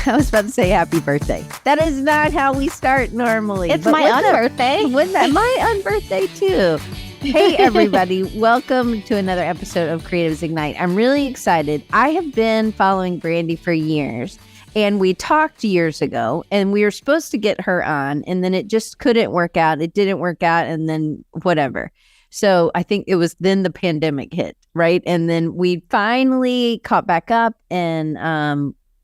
I was about to say happy birthday. That is not how we start normally. It's my unbirthday. Wouldn't that my unbirthday too? Hey, everybody. Welcome to another episode of Creatives Ignite. I'm really excited. I have been following Brandi for years, and we talked years ago, and we were supposed to get her on, and then it just couldn't work out. It didn't work out, and then whatever. So I think it was then the pandemic hit, right? And then we finally caught back up,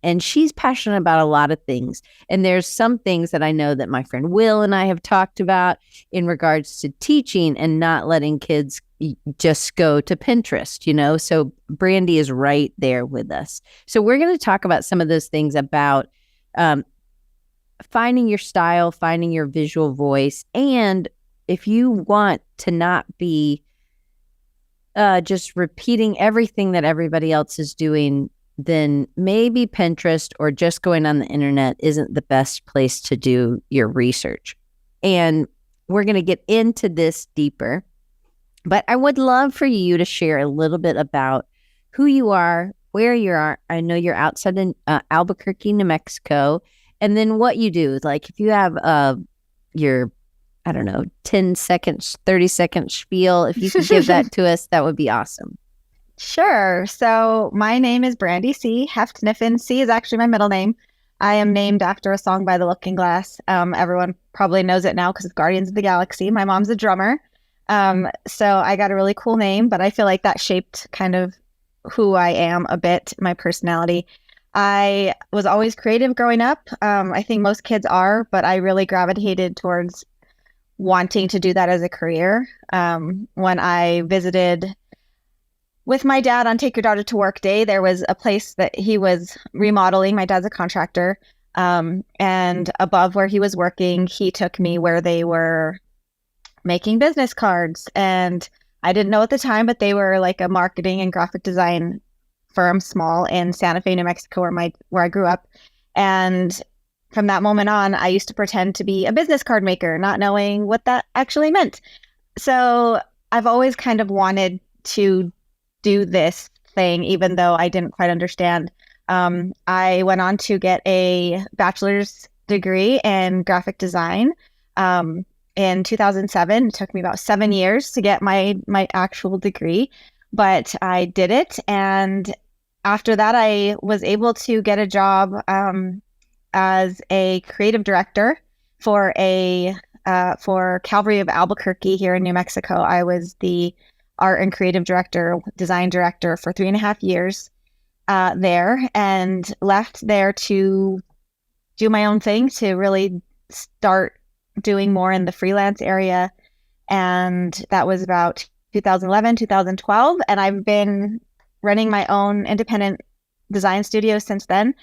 and she's passionate about a lot of things. And there's some things that I know that my friend Will and I have talked about in regards to teaching and not letting kids just go to Pinterest, you know? So Brandi is right there with us. So we're going to talk about some of those things about finding your style, finding your visual voice, and if you want to not be just repeating everything that everybody else is doing, then maybe Pinterest or just going on the internet isn't the best place to do your research. And we're going to get into this deeper. But I would love for you to share a little bit about who you are, where you are. I know you're outside in Albuquerque, New Mexico, and then what you do. Like if you have your 10 seconds, 30 second spiel. If you could give that to us, that would be awesome. Sure. So my name is Brandi Sea. Heftniffen. Sea is actually my middle name. I am named after a song by The Looking Glass. Everyone probably knows it now because it's Guardians of the Galaxy. My mom's a drummer. So I got a really cool name, but I feel like that shaped kind of who I am a bit, my personality. I was always creative growing up. I think most kids are, but I really gravitated towards wanting to do that as a career. When I visited with my dad on Take Your Daughter to Work Day, there was a place that he was remodeling. My dad's a contractor. And above where he was working, he took me where they were making business cards. And I didn't know at the time, but they were like a marketing and graphic design firm, small in Santa Fe, New Mexico, where I grew up. And from that moment on, I used to pretend to be a business card maker, not knowing what that actually meant. So I've always kind of wanted to do this thing, even though I didn't quite understand. I went on to get a bachelor's degree in graphic design in 2007. It took me about 7 years to get my actual degree, but I did it. And after that, I was able to get a job as a creative director for Calvary of Albuquerque here in New Mexico. I was the art and creative director, design director for 3.5 years there, and left there to do my own thing, to really start doing more in the freelance area. And that was about 2011, 2012. And I've been running my own independent design studio since then.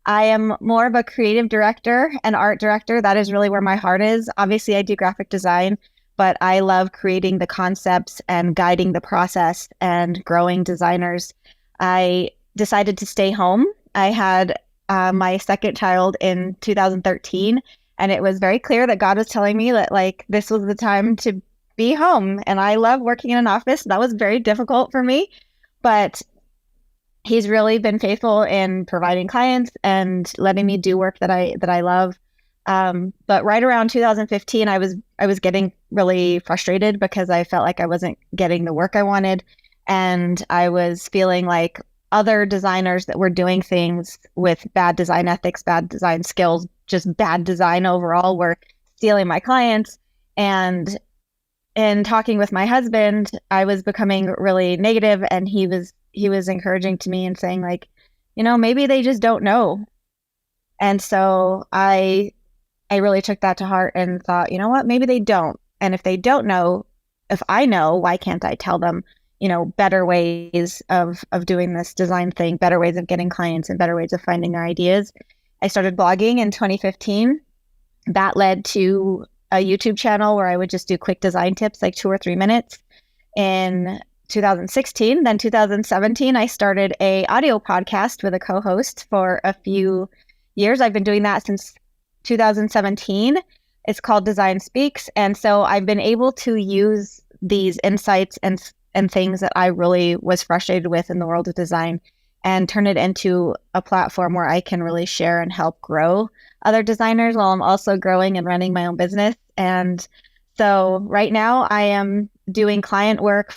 I am more of a creative director and art director. That is really where my heart is. Obviously, I do graphic design, but I love creating the concepts and guiding the process and growing designers. I decided to stay home. I had my second child in 2013, and it was very clear that God was telling me that this was the time to be home. And I love working in an office. That was very difficult for me, but He's really been faithful in providing clients and letting me do work that I love. But right around 2015, I was getting really frustrated because I felt like I wasn't getting the work I wanted, and I was feeling like other designers that were doing things with bad design ethics, bad design skills, just bad design overall, were stealing my clients. And in talking with my husband, I was becoming really negative, and he was encouraging to me and saying maybe they just don't know. And so I really took that to heart and thought, you know what, maybe they don't. And if they don't know, if I know, why can't I tell them, better ways of doing this design thing, better ways of getting clients, and better ways of finding their ideas. I started blogging in 2015. That led to a YouTube channel where I would just do quick design tips, like 2 or 3 minutes. In 2016, then 2017, I started a audio podcast with a co-host for a few years. I've been doing that since 2017. It's called Design Speaks. And so I've been able to use these insights and things that I really was frustrated with in the world of design and turn it into a platform where I can really share and help grow other designers while I'm also growing and running my own business. And so right now I am doing client work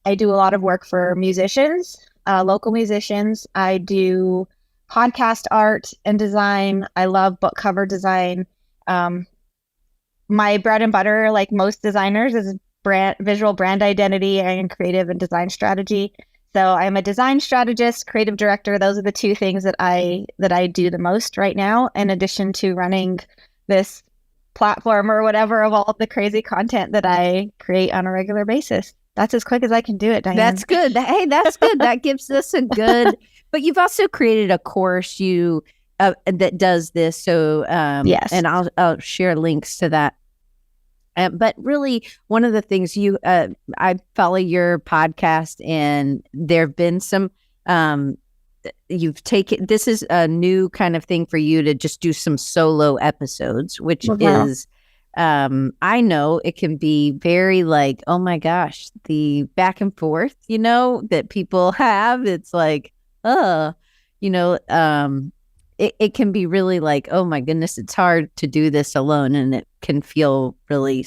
I do a lot of work for musicians, local musicians. I do podcast art and design. I love book cover design. Um, my bread and butter, like most designers, is visual brand identity and creative and design strategy. So I'm a design strategist, creative director. Those are the two things that I do the most right now, in addition to running this platform or whatever of all of the crazy content that I create on a regular basis. That's as quick as I can do it, Diane. That's good. Hey, that's good. That gives us a good. But you've also created a course that does this. So Yes, and I'll share links to that. But really, one of the things I follow your podcast, and there have been some. You've taken, this is a new kind of thing for you to just do some solo episodes, which is. I know it can be very like, oh my gosh, the back and forth, that people have. It's like, it can be really like, oh my goodness, it's hard to do this alone. And it can feel really,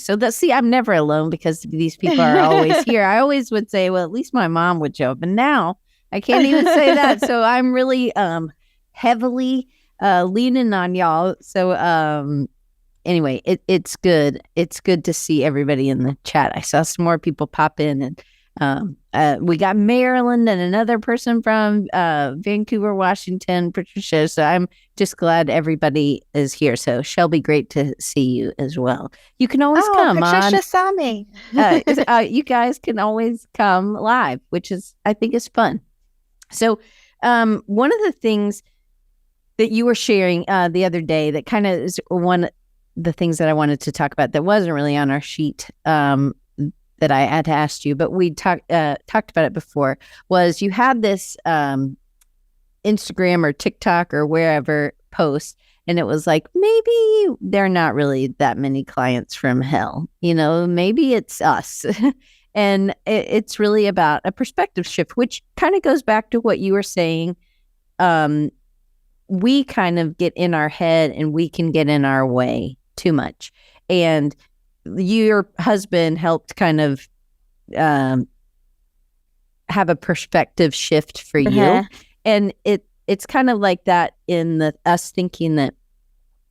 I'm never alone because these people are always here. I always would say, well, at least my mom would show up. And now I can't even say that. So I'm really heavily leaning on y'all. So, anyway, it's good. It's good to see everybody in the chat. I saw some more people pop in, and we got Maryland and another person from Vancouver, Washington, Patricia. So I'm just glad everybody is here. So Shelby, great to see you as well. You can always come Patricia on. saw me. You guys can always come live, which I think is fun. So one of the things that you were sharing the other day that kind of is the things that I wanted to talk about that wasn't really on our sheet that I had asked you, but we talked about it before, was you had this Instagram or TikTok or wherever post, and it was like, maybe they're not really that many clients from hell, maybe it's us. And it's really about a perspective shift, which kind of goes back to what you were saying. We kind of get in our head and we can get in our way too much. And your husband helped kind of have a perspective shift for you. And it's kind of like that in us thinking that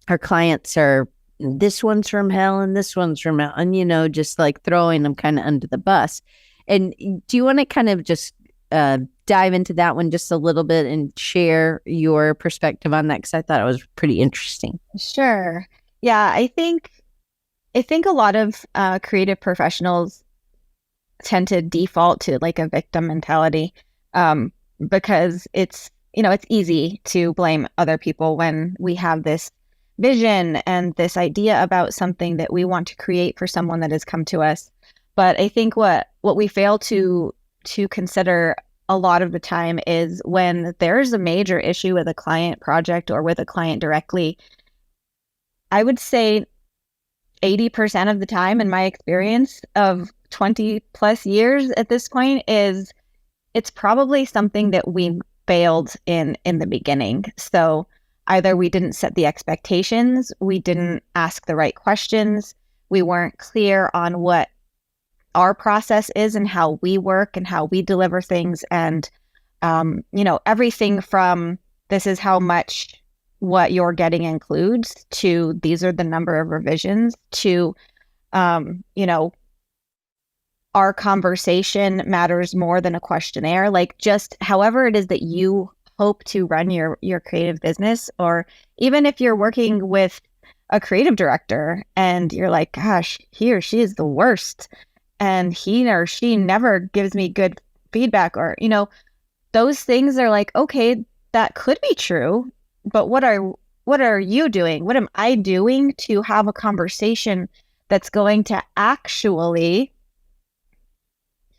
our clients are, this one's from hell and this one's from hell, and just like throwing them kind of under the bus. And do you want to kind of just dive into that one just a little bit and share your perspective on that? Because I thought it was pretty interesting. Sure. Yeah, I think a lot of creative professionals tend to default to like a victim mentality, because it's easy to blame other people when we have this vision and this idea about something that we want to create for someone that has come to us. But I think what we fail to consider a lot of the time is when there's a major issue with a client project or with a client directly, I would say 80% of the time, in my experience of 20 plus years at this point, is it's probably something that we failed in the beginning. So either we didn't set the expectations, we didn't ask the right questions, we weren't clear on what our process is and how we work and how we deliver things. And, everything from this is how much what you're getting includes to these are the number of revisions to, our conversation matters more than a questionnaire. Like just however it is that you hope to run your creative business, or even if you're working with a creative director and you're like, gosh, he or she is the worst, and he or she never gives me good feedback, or, those things are like, okay, that could be true, but what are you doing? What am I doing to have a conversation that's going to actually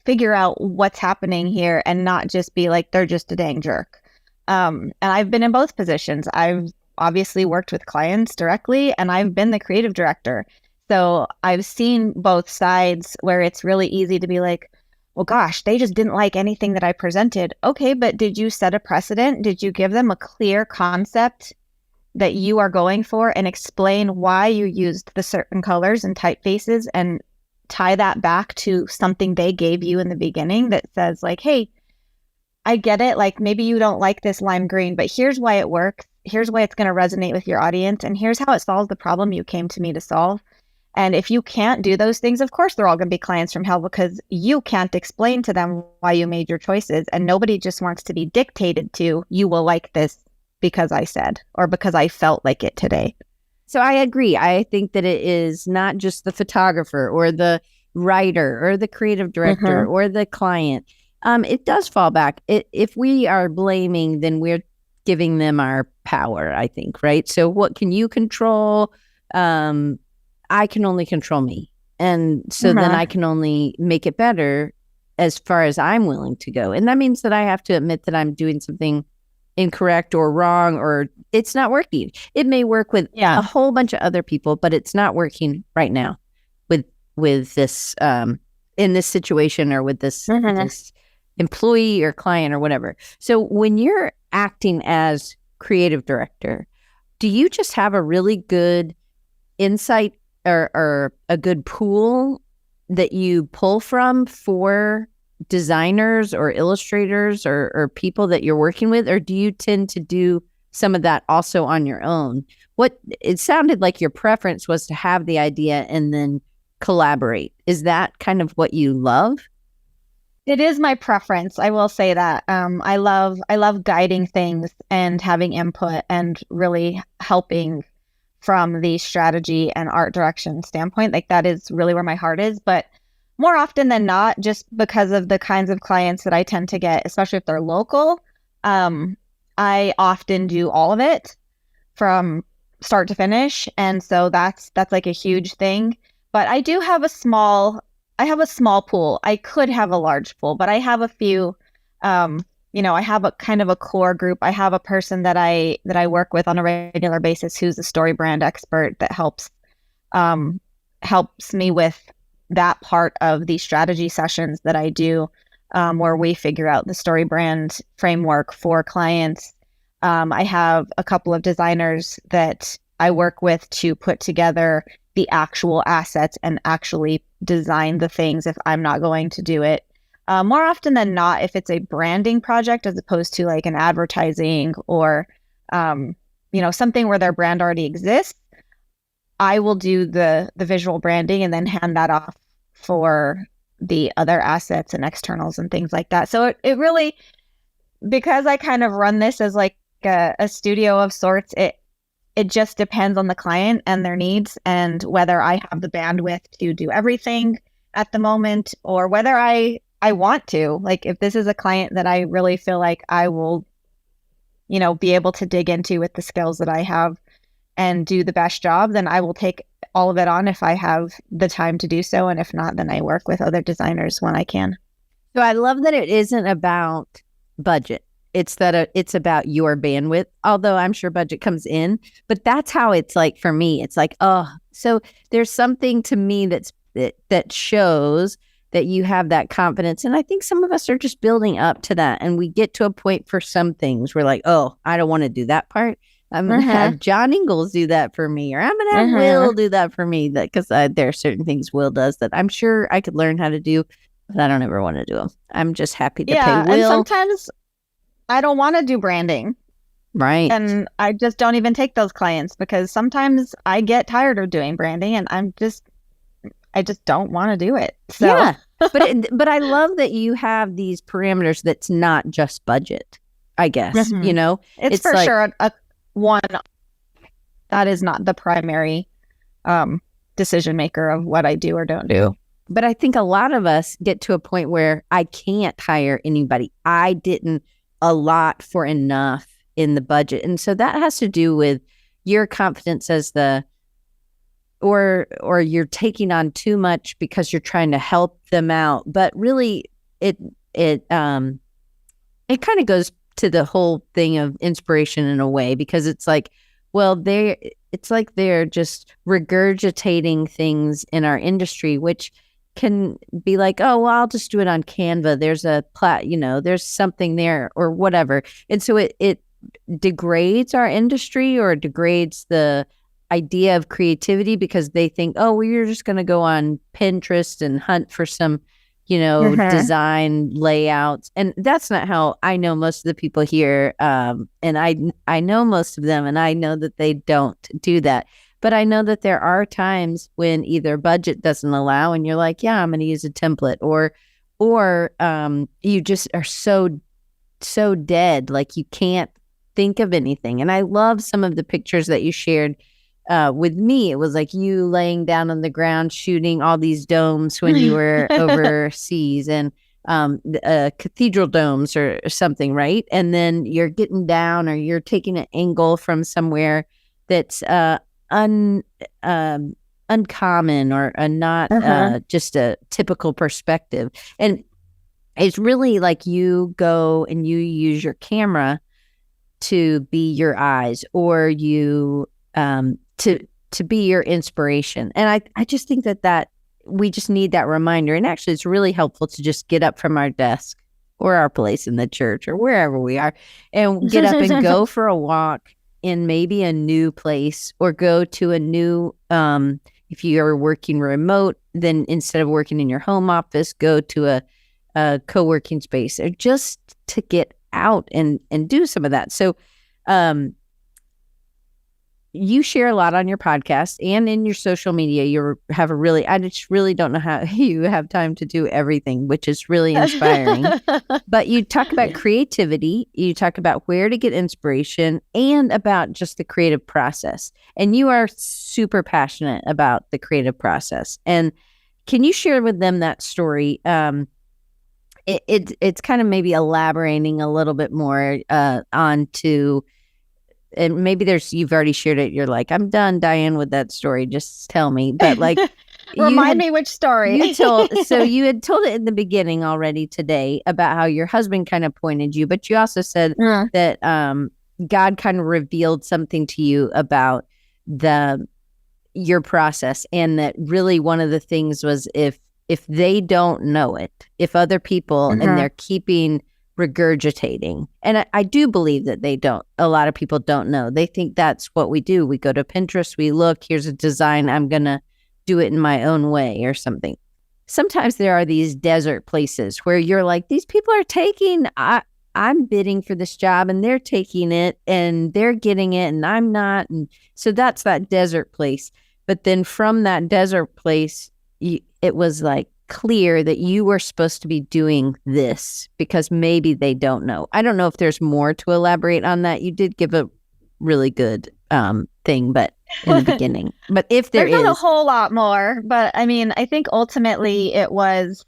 figure out what's happening here and not just be like, they're just a dang jerk. And I've been in both positions. I've obviously worked with clients directly, and I've been the creative director. So I've seen both sides where it's really easy to be like, well, gosh, they just didn't like anything that I presented. Okay, but did you set a precedent? Did you give them a clear concept that you are going for and explain why you used the certain colors and typefaces and tie that back to something they gave you in the beginning that says like, hey, I get it. Like maybe you don't like this lime green, but here's why it works. Here's why it's going to resonate with your audience. And here's how it solves the problem you came to me to solve. And if you can't do those things, of course, they're all going to be clients from hell because you can't explain to them why you made your choices. And nobody just wants to be dictated to, you will like this because I said, or because I felt like it today. So I agree. I think that it is not just the photographer or the writer or the creative director or the client. It does fall back. If we are blaming, then we're giving them our power, I think, right? So what can you control? I can only control me. And so then I can only make it better as far as I'm willing to go. And that means that I have to admit that I'm doing something incorrect or wrong, or it's not working. It may work with a whole bunch of other people, but it's not working right now with this in this situation or with this this employee or client or whatever. So when you're acting as creative director, do you just have a really good insight or a good pool that you pull from for designers or illustrators or people that you're working with? Or do you tend to do some of that also on your own? It sounded like your preference was to have the idea and then collaborate. Is that kind of what you love? It is my preference. I will say that. I love guiding things and having input and really helping from the strategy and art direction standpoint. Like that is really where my heart is. But more often than not, just because of the kinds of clients that I tend to get, especially if they're local, I often do all of it from start to finish. And so that's like a huge thing. But I do have a small pool. I could have a large pool, but I have a few, I have a kind of a core group. I have a person that I work with on a regular basis who's a story brand expert that helps me with that part of the strategy sessions that I do, where we figure out the story brand framework for clients. I have a couple of designers that I work with to put together the actual assets and actually design the things if I'm not going to do it. More often than not, if it's a branding project as opposed to like an advertising or, something where their brand already exists, I will do the visual branding and then hand that off for the other assets and externals and things like that. So it really, because I kind of run this as like a studio of sorts, it just depends on the client and their needs and whether I have the bandwidth to do everything at the moment or whether I want to. Like if this is a client that I really feel like I will, be able to dig into with the skills that I have and do the best job, then I will take all of it on if I have the time to do so. And if not, then I work with other designers when I can. So I love that it isn't about budget. It's that it's about your bandwidth, although I'm sure budget comes in, but that's how it's like for me. It's like, so there's something to me that shows that you have that confidence. And I think some of us are just building up to that. And we get to a point for some things we're like, oh, I don't want to do that part. I'm going to have John Ingalls do that for me, or I'm going to have Will do that for me, because there are certain things Will does that I'm sure I could learn how to do, but I don't ever want to do them. I'm just happy to pay Will. And sometimes I don't want to do branding. Right. And I just don't even take those clients because sometimes I get tired of doing branding and I just don't want to do it. So. Yeah. But I love that you have these parameters that's not just budget, I guess. It's for like, sure a one that is not the primary decision maker of what I do or don't do. But I think a lot of us get to a point where I can't hire anybody. I didn't allot for enough in the budget. And so that has to do with your confidence as or you're taking on too much because you're trying to help them out. But really it kind of goes to the whole thing of inspiration in a way, because it's like, well, it's like they're just regurgitating things in our industry, which can be like, oh, well, I'll just do it on Canva. There's a there's something there or whatever. And so it degrades our industry or degrades the idea of creativity because they think, oh, well, you're just going to go on Pinterest and hunt for some, design layouts. And that's not how I know most of the people here. And I know most of them, and I know that they don't do that. But I know that there are times when either budget doesn't allow and you're like, yeah, I'm going to use a template, or you just are so dead, like you can't think of anything. And I love some of the pictures that you shared with me. It was like you laying down on the ground shooting all these domes when you were overseas, and cathedral domes or something, right? And then you're getting down or you're taking an angle from somewhere that's uncommon or not just a typical perspective. And it's really like you go and you use your camera to be your eyes, or you to be your inspiration. And I just think that we just need that reminder. And actually it's really helpful to just get up from our desk or our place in the church or wherever we are and get up and go for a walk in maybe a new place, or go to a new, if you are working remote, then instead of working in your home office, go to a co-working space, or just to get out and do some of that. So you share a lot on your podcast and in your social media. I just really don't know how you have time to do everything, which is really inspiring. But you talk about creativity, you talk about where to get inspiration, and about just the creative process. And you are super passionate about the creative process. And can you share with them that story? It's kind of maybe elaborating a little bit more onto. And maybe you've already shared it. You're like, I'm done, Diane, with that story. Just tell me. But like, remind me which story. So you had told it in the beginning already today about how your husband kind of pointed you, but you also said that God kind of revealed something to you about your process, and that really one of the things was if they don't know it, if other people and they're keeping regurgitating. And I do believe that a lot of people don't know. They think that's what we do. We go to Pinterest, we look, here's a design, I'm going to do it in my own way or something. Sometimes there are these desert places where you're like, these people are I'm bidding for this job and they're taking it and they're getting it and I'm not. And so that's that desert place. But then from that desert place, it was like clear that you were supposed to be doing this because maybe they don't know. I don't know if there's more to elaborate on that. You did give a really good thing, but in the beginning. But if there's not a whole lot more, but I mean, I think ultimately it was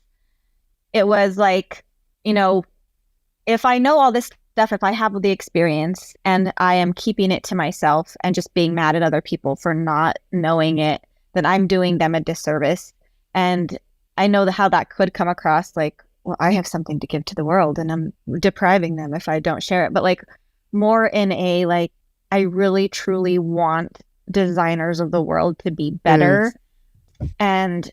like, if I know all this stuff, if I have the experience and I am keeping it to myself and just being mad at other people for not knowing it, then I'm doing them a disservice. And I know how that could come across like, well, I have something to give to the world and I'm depriving them if I don't share it. But like more in a, like, I really truly want designers of the world to be better. And,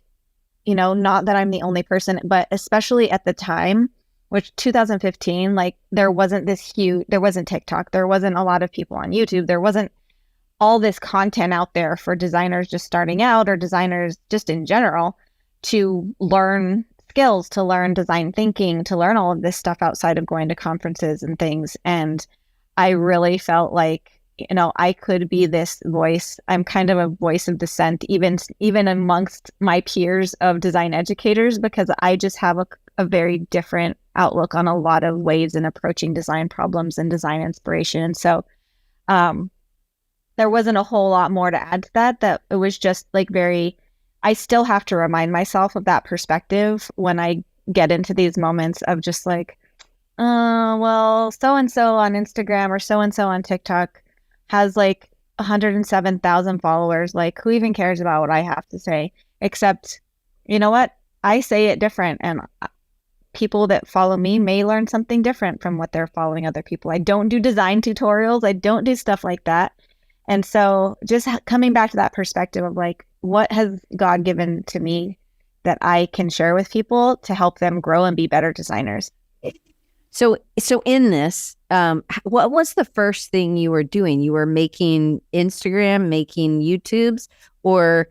not that I'm the only person, but especially at the time, which 2015, like there wasn't TikTok. There wasn't a lot of people on YouTube. There wasn't all this content out there for designers just starting out or designers just in general to learn skills, to learn design thinking, to learn all of this stuff outside of going to conferences and things. And I really felt like, I could be this voice. I'm kind of a voice of dissent, even amongst my peers of design educators, because I just have a very different outlook on a lot of ways in approaching design problems and design inspiration. And so there wasn't a whole lot more to add to that it was just like I still have to remind myself of that perspective when I get into these moments of just like, well, so-and-so on Instagram or so-and-so on TikTok has like 107,000 followers. Like, who even cares about what I have to say? Except, you know what? I say it different, and people that follow me may learn something different from what they're following other people. I don't do design tutorials. I don't do stuff like that. And so just coming back to that perspective of like, what has God given to me that I can share with people to help them grow and be better designers. So in this, what was the first thing you were doing? You were making Instagram, making YouTubes, or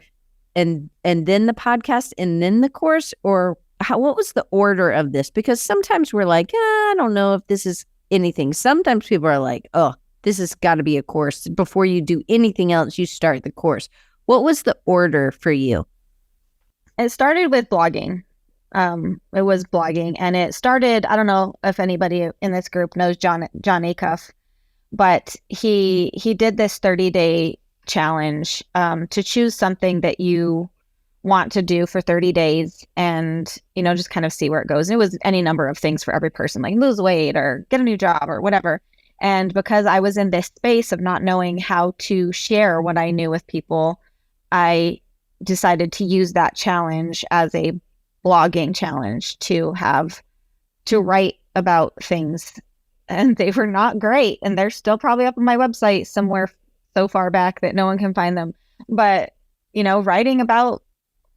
and then the podcast and then the course, or what was the order of this? Because sometimes we're like, I don't know if this is anything. Sometimes people are like, oh, this has got to be a course. Before you do anything else, you start the course. What was the order for you? It started with blogging. It was blogging, and it started, I don't know if anybody in this group knows John Acuff, but he did this 30-day challenge to choose something that you want to do for 30 days and, just kind of see where it goes. And it was any number of things for every person, like lose weight or get a new job or whatever. And because I was in this space of not knowing how to share what I knew with people, I decided to use that challenge as a blogging challenge to write about things. And they were not great. And they're still probably up on my website somewhere so far back that no one can find them. But, writing about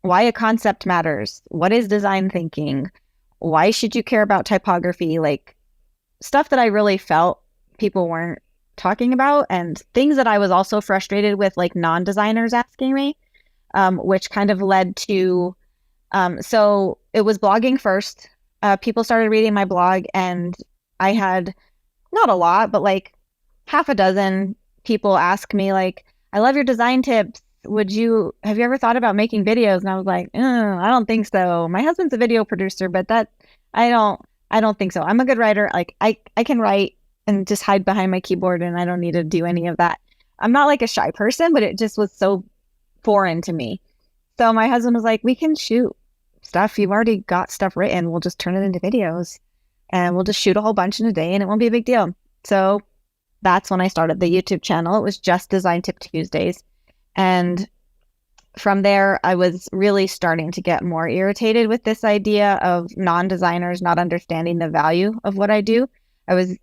why a concept matters, what is design thinking, why should you care about typography, like stuff that I really felt people weren't talking about, and things that I was also frustrated with, like non-designers asking me, which kind of led to, so it was blogging first. People started reading my blog, and I had not a lot, but like half a dozen people ask me like, I love your design tips. Have you ever thought about making videos? And I was like, I don't think so. My husband's a video producer, but I don't think so. I'm a good writer. Like I can write and just hide behind my keyboard, and I don't need to do any of that. I'm not like a shy person, but it just was so foreign to me. So my husband was like, we can shoot stuff. You've already got stuff written. We'll just turn it into videos, and we'll just shoot a whole bunch in a day, and it won't be a big deal. So that's when I started the YouTube channel. It was just Design Tip Tuesdays. And from there, I was really starting to get more irritated with this idea of non-designers not understanding the value of what I do. I was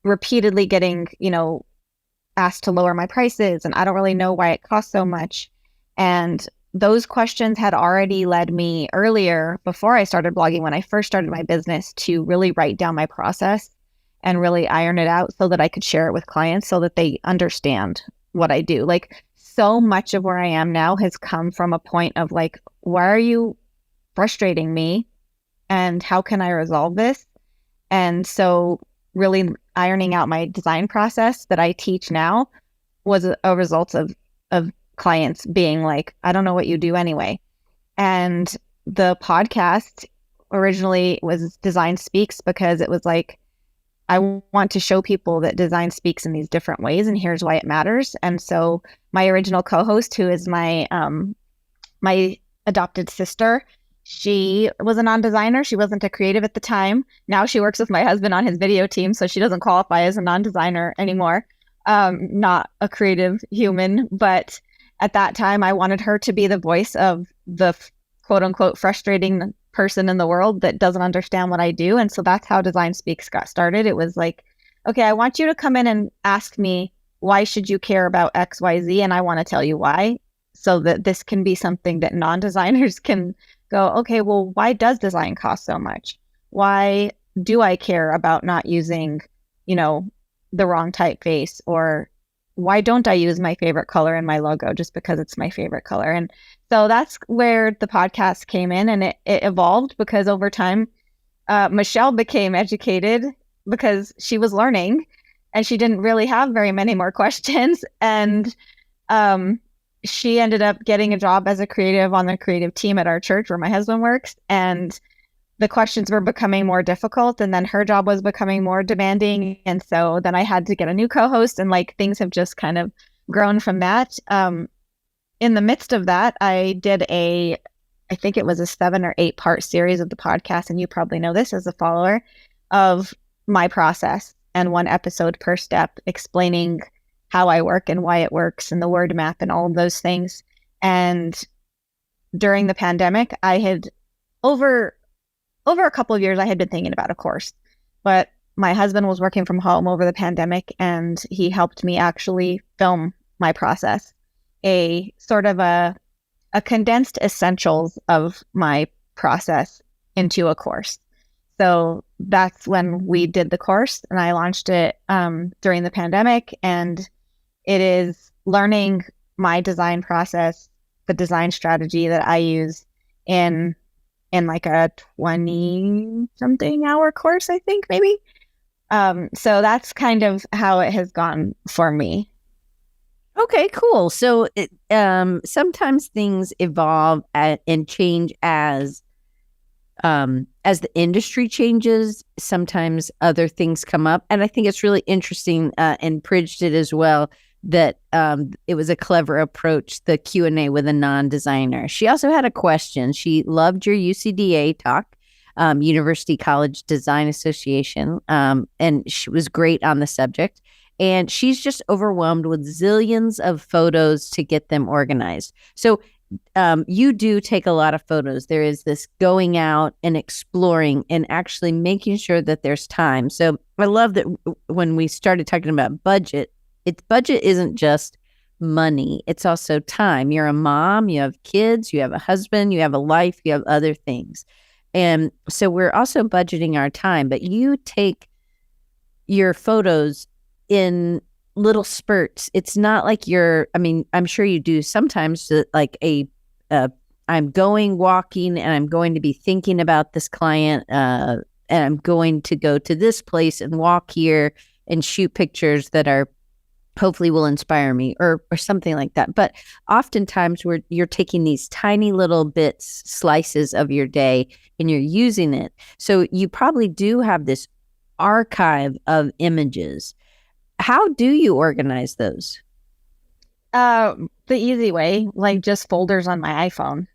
repeatedly getting, asked to lower my prices, and I don't really know why it costs so much. And those questions had already led me earlier, before I started blogging, when I first started my business, to really write down my process and really iron it out so that I could share it with clients so that they understand what I do. Like, so much of where I am now has come from a point of like, why are you frustrating me? And how can I resolve this? And so really ironing out my design process that I teach now was a result of clients being like, I don't know what you do anyway. And the podcast originally was Design Speaks because it was like, I want to show people that design speaks in these different ways, and here's why it matters. And so my original co-host, who is my my adopted sister, she was a non-designer. She wasn't a creative at the time. Now she works with my husband on his video team, so she doesn't qualify as a non-designer anymore. Not a creative human, but at that time, I wanted her to be the voice of the quote unquote frustrating person in the world that doesn't understand what I do. And so that's how Design Speaks got started. It was like, okay, I want you to come in and ask me, why should you care about X, Y, Z? And I want to tell you why, so that this can be something that non-designers can go, okay, well, why does design cost so much? Why do I care about not using, the wrong typeface? Or why don't I use my favorite color in my logo just because it's my favorite color? And so that's where the podcast came in, and it evolved because over time, Michelle became educated because she was learning and she didn't really have very many more questions. And she ended up getting a job as a creative on the creative team at our church where my husband works. And the questions were becoming more difficult, and then her job was becoming more demanding. And so then I had to get a new co-host, and like things have just kind of grown from that. In the midst of that, I did I think it was a 7 or 8 part series of the podcast, and you probably know this as a follower, of my process, and 1 episode per step explaining how I work and why it works and the word map and all of those things. And during the pandemic, I had over a couple of years, I had been thinking about a course, but my husband was working from home over the pandemic, and he helped me actually film my process, a sort of a a condensed essentials of my process into a course. So that's when we did the course, and I launched it during the pandemic. And it is learning my design process, the design strategy that I use in like a 20 something hour course, I think maybe. So that's kind of how it has gone for me. Okay, cool. So sometimes things evolve and change as the industry changes. Sometimes other things come up, and I think it's really interesting. And Pridge did as well. That it was a clever approach, the Q&A with a non-designer. She also had a question. She loved your UCDA talk, University College Design Association, and she was great on the subject. And she's just overwhelmed with zillions of photos to get them organized. So you do take a lot of photos. There is this going out and exploring and actually making sure that there's time. So I love that when we started talking about budget, budget isn't just money. It's also time. You're a mom, you have kids, you have a husband, you have a life, you have other things. And so we're also budgeting our time, but you take your photos in little spurts. It's not like I'm sure you do sometimes like I'm going walking and I'm going to be thinking about this client, and I'm going to go to this place and walk here and shoot pictures that are hopefully will inspire me or something like that. But oftentimes you're taking these tiny little bits, slices of your day, and you're using it. So you probably do have this archive of images. How do you organize those? The easy way, like just folders on my iPhone.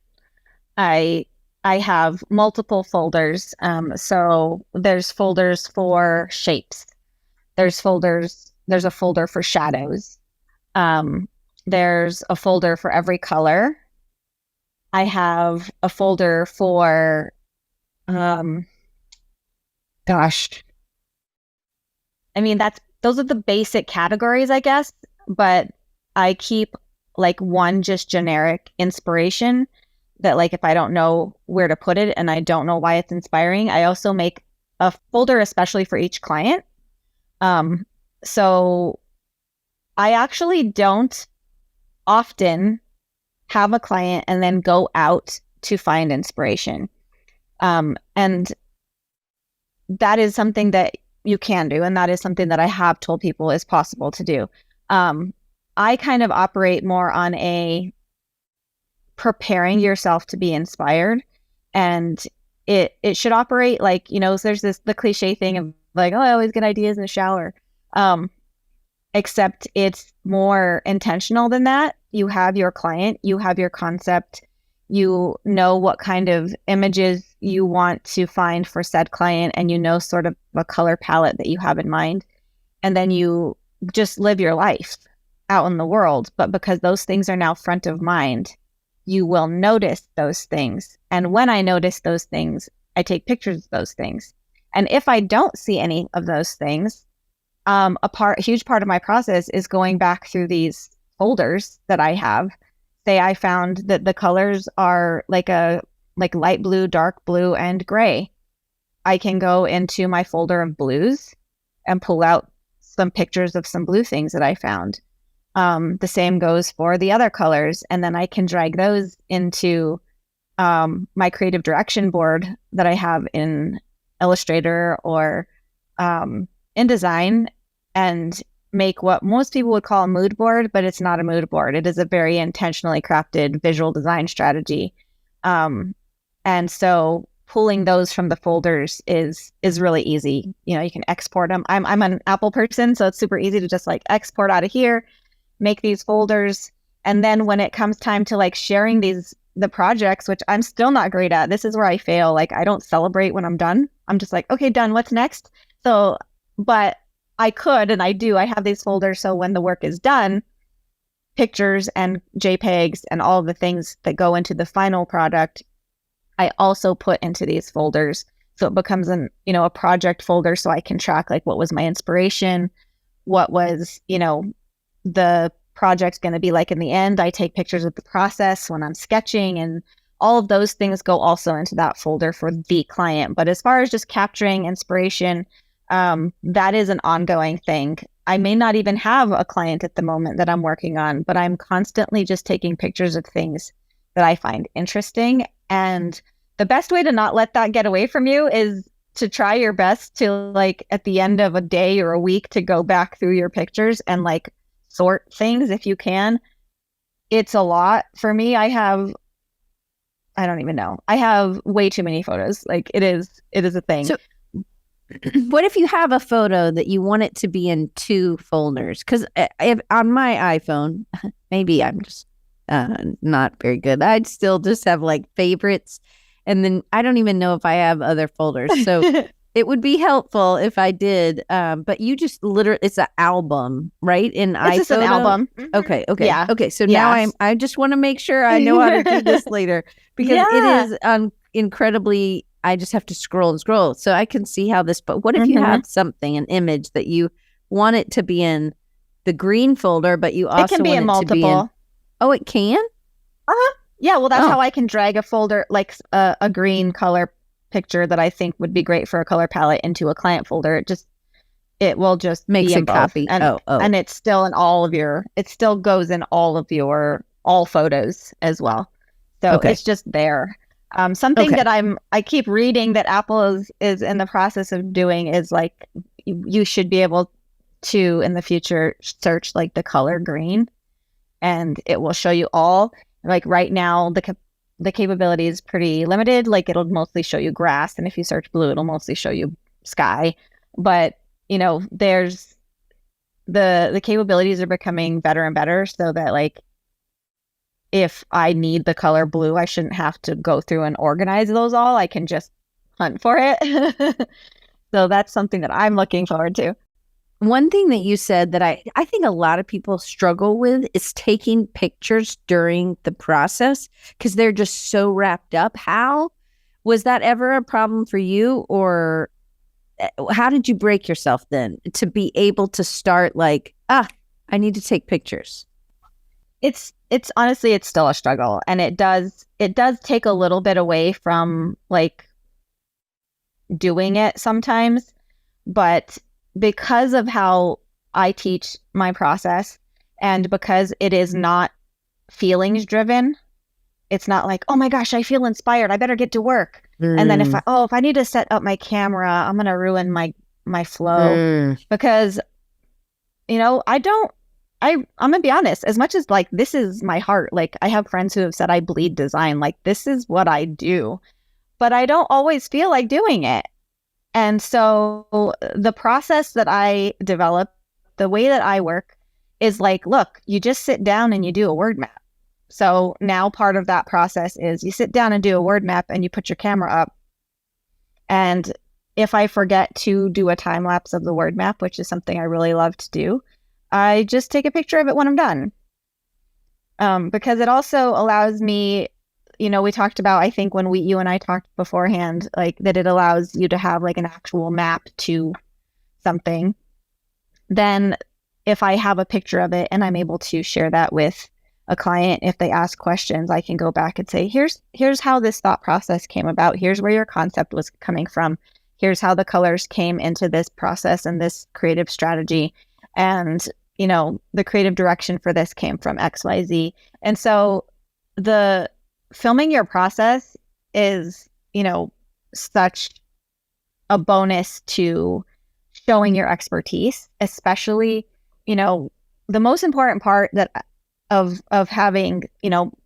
I have multiple folders. So there's folders for shapes. There's a folder for shadows. There's a folder for every color. I have a folder for gosh. I mean, those are the basic categories, I guess, but I keep like one just generic inspiration that, like, if I don't know where to put it and I don't know why it's inspiring, I also make a folder especially for each client. So I actually don't often have a client and then go out to find inspiration. And that is something that you can do. And that is something that I have told people is possible to do. I kind of operate more on a preparing yourself to be inspired. And it should operate like, so there's the cliche thing of like, oh, I always get ideas in the shower. Except it's more intentional than that. You have your client, you have your concept, you know what kind of images you want to find for said client, and sort of a color palette that you have in mind. And then you just live your life out in the world. But because those things are now front of mind, you will notice those things. And when I notice those things, I take pictures of those things. And if I don't see any of those things, a huge part of my process is going back through these folders that I have. Say I found that the colors are like light blue, dark blue, and gray. I can go into my folder of blues and pull out some pictures of some blue things that I found. The same goes for the other colors. And then I can drag those into my creative direction board that I have in Illustrator or InDesign, and make what most people would call a mood board, but it's not a mood board. It is a very intentionally crafted visual design strategy. And so pulling those from the folders is really easy. You can export them. I'm an Apple person, so it's super easy to just like export out of here, make these folders. And then when it comes time to like sharing the projects, which I'm still not great at, this is where I fail. Like, I don't celebrate when I'm done. I'm just like, okay, done. What's next? So, but I could, and I do. I have these folders. So when the work is done, pictures and JPEGs and all the things that go into the final product, I also put into these folders. So it becomes a project folder, so I can track like what was my inspiration, what was, the project's going to be like in the end. I take pictures of the process when I'm sketching, and all of those things go also into that folder for the client. But as far as just capturing inspiration, that is an ongoing thing. I may not even have a client at the moment that I'm working on, but I'm constantly just taking pictures of things that I find interesting. And the best way to not let that get away from you is to try your best to, like, at the end of a day or a week, to go back through your pictures and like sort things if you can. It's a lot. For me, I don't even know. I have way too many photos. Like, it is a thing. So what if you have a photo that you want it to be in 2 folders? Because on my iPhone, maybe I'm just not very good. I'd still just have like favorites. And then I don't even know if I have other folders. So it would be helpful if I did. But you just literally, it's an album, right? In It's just an album. Okay. Yeah. Okay. So now I just want to make sure I know how to do this later, because it is incredibly, I just have to scroll and scroll. So I can see how this, but what if you have something, an image that you want it to be in the green folder, but you also it can be want in it multiple. to be in, oh, it can? Yeah, well, that's how I can drag a folder, like a green color picture that I think would be great for a color palette, into a client folder. It will just makes be a copy. And it's still in it still goes in all of all photos as well. So it's just there. Something that I keep reading that Apple is in the process of doing is, like, you should be able to, in the future, search like the color green, and it will show you all. Like, right now, the capability is pretty limited. Like, it'll mostly show you grass, and if you search blue, it'll mostly show you sky. But there's the capabilities are becoming better and better, so that, like, if I need the color blue, I shouldn't have to go through and organize those all. I can just hunt for it. So that's something that I'm looking forward to. One thing that you said that I think a lot of people struggle with is taking pictures during the process, because they're just so wrapped up. How was that ever a problem for you, or how did you break yourself then to be able to start, like, I need to take pictures? It's honestly, it's still a struggle, and it does take a little bit away from, like, doing it sometimes, but because of how I teach my process, and because it is not feelings driven, it's not like, oh my gosh, I feel inspired, I better get to work. And then if I need to set up my camera, I'm going to ruin my flow. Because, I'm going to be honest, as much as, like, this is my heart, like, I have friends who have said I bleed design, like, this is what I do, but I don't always feel like doing it. And so the process that I develop, the way that I work, is like, look, you just sit down and you do a word map. So now part of that process is you sit down and do a word map, and you put your camera up. And if I forget to do a time lapse of the word map, which is something I really love to do, I just take a picture of it when I'm done. Because it also allows me, we talked about, I think when you and I talked beforehand, like, that it allows you to have, like, an actual map to something. Then if I have a picture of it and I'm able to share that with a client, if they ask questions, I can go back and say, here's how this thought process came about. Here's where your concept was coming from. Here's how the colors came into this process and this creative strategy. And, the creative direction for this came from XYZ. And so the filming your process is, such a bonus to showing your expertise, especially, the most important part of having,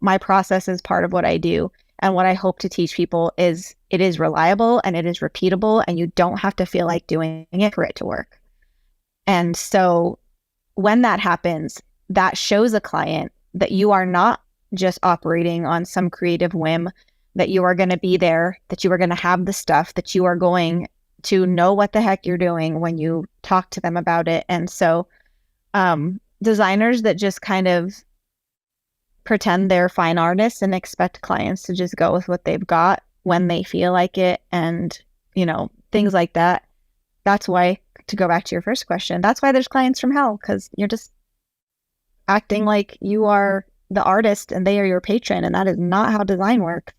my process as part of what I do, and what I hope to teach people, is it is reliable and it is repeatable, and you don't have to feel like doing it for it to work. And so when that happens, that shows a client that you are not just operating on some creative whim, that you are going to be there, that you are going to have the stuff, that you are going to know what the heck you're doing when you talk to them about it. And so designers that just kind of pretend they're fine artists and expect clients to just go with what they've got when they feel like it, and, things like that. That's why, to go back to your first question, that's why there's clients from hell, because acting like you are the artist and they are your patron. And that is not how design works.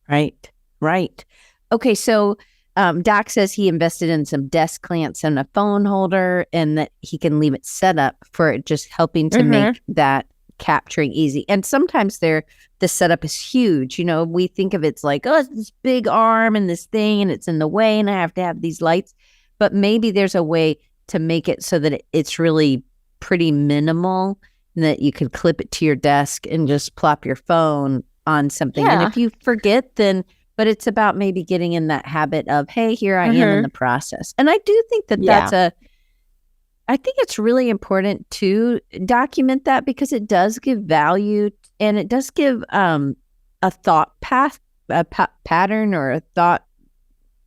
Right. Right. Okay. So Doc says he invested in some desk clamps and a phone holder, and that he can leave it set up for just helping to make that capturing easy. And sometimes the setup is huge. You know, we think of it's like, oh, it's this big arm and this thing, and it's in the way, and I have to have these lights. But maybe there's a way to make it so that it's really pretty minimal, and that you could clip it to your desk and just plop your phone on something. Yeah. And if you forget, then, but it's about maybe getting in that habit of, hey, here I am in the process. And I do think that I think it's really important to document that, because it does give value, and it does give a thought pattern, or a thought,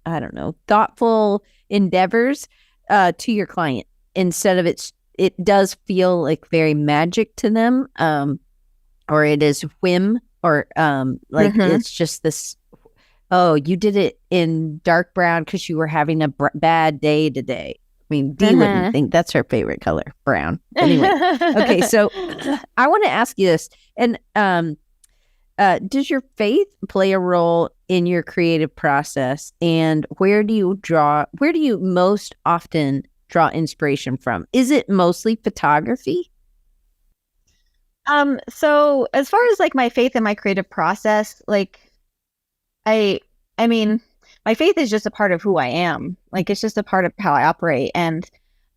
I don't know, thoughtful endeavors to your client, instead of it does feel like very magic to them, or it is whim, or it's just this, oh, you did it in dark brown because you were having a bad day today. I mean, Dee wouldn't think that's her favorite color, brown. Anyway, okay, so I want to ask you this. And does your faith play a role in your creative process? And where do you most often draw inspiration from? Is it mostly photography? So as far as like my faith in my creative process, like I mean, my faith is just a part of who I am. Like, it's just a part of how I operate. And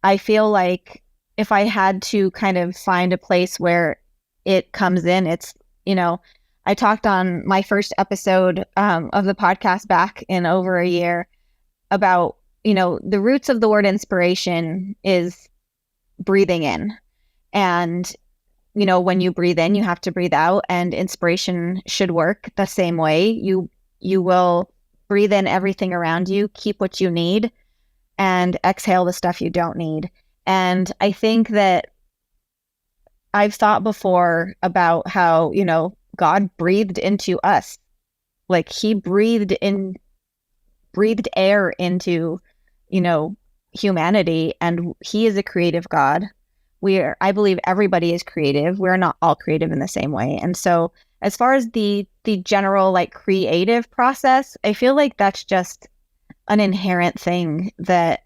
I feel like if I had to kind of find a place where it comes in, it's, you know, I talked on my first episode of the podcast back in over a year about, you know, the roots of the word inspiration is breathing in. And, you know, when you breathe in, you have to breathe out, and inspiration should work the same way. You will breathe in everything around you, keep what you need, and exhale the stuff you don't need. And I think that I've thought before about how, you know, God breathed into us. Like, he breathed air into, you know, humanity, and he is a creative God. I believe everybody is creative. We're not all creative in the same way. And so as far as the general like creative process, I feel like that's just an inherent thing that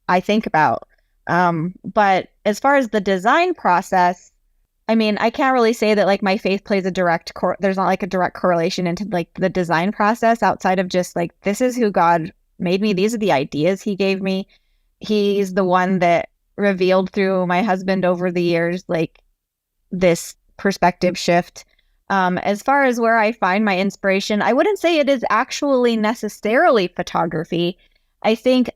I think about. But as far as the design process, I mean, I can't really say that like my faith plays a there's not like a direct correlation into like the design process, outside of just like, this is who God made me. These are the ideas he gave me. He's the one that revealed through my husband over the years, like this perspective shift. As far as where I find my inspiration, I wouldn't say it is actually necessarily photography. I think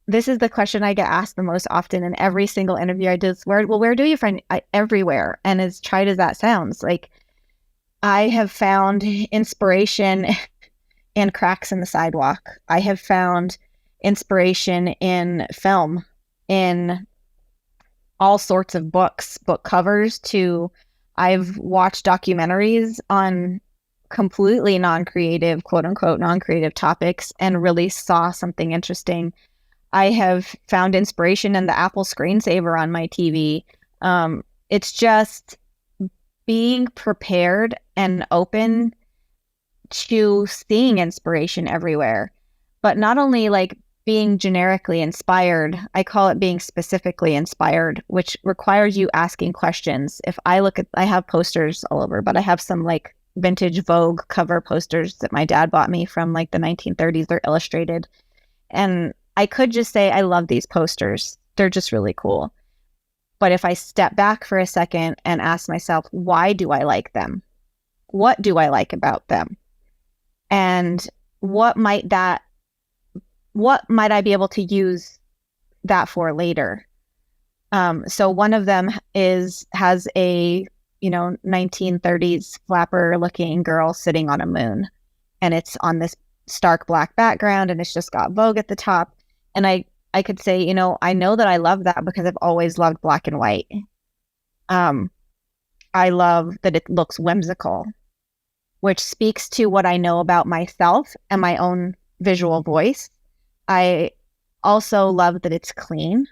this is the question I get asked the most often in every single interview I do. Where do you find everywhere? And as trite as that sounds, like, I have found inspiration in cracks in the sidewalk. I have found inspiration in film, in all sorts of book covers, to I've watched documentaries on completely non-creative, quote unquote, non-creative topics, and really saw something interesting. I have found inspiration in the Apple screensaver on my TV. It's just being prepared and open to seeing inspiration everywhere, but not only like being generically inspired. I call it being specifically inspired, which requires you asking questions. If I have posters all over, but I have some like vintage Vogue cover posters that my dad bought me from like the 1930s. They're illustrated. And I could just say, I love these posters. They're just really cool. But if I step back for a second and ask myself, why do I like them? What do I like about them? And what might I be able to use that for later? So one of them has a, 1930s flapper looking girl sitting on a moon, and it's on this stark black background, and it's just got Vogue at the top. And I could say, I know that I love that because I've always loved black and white. I love that it looks whimsical, which speaks to what I know about myself and my own visual voice. I also love that it's clean,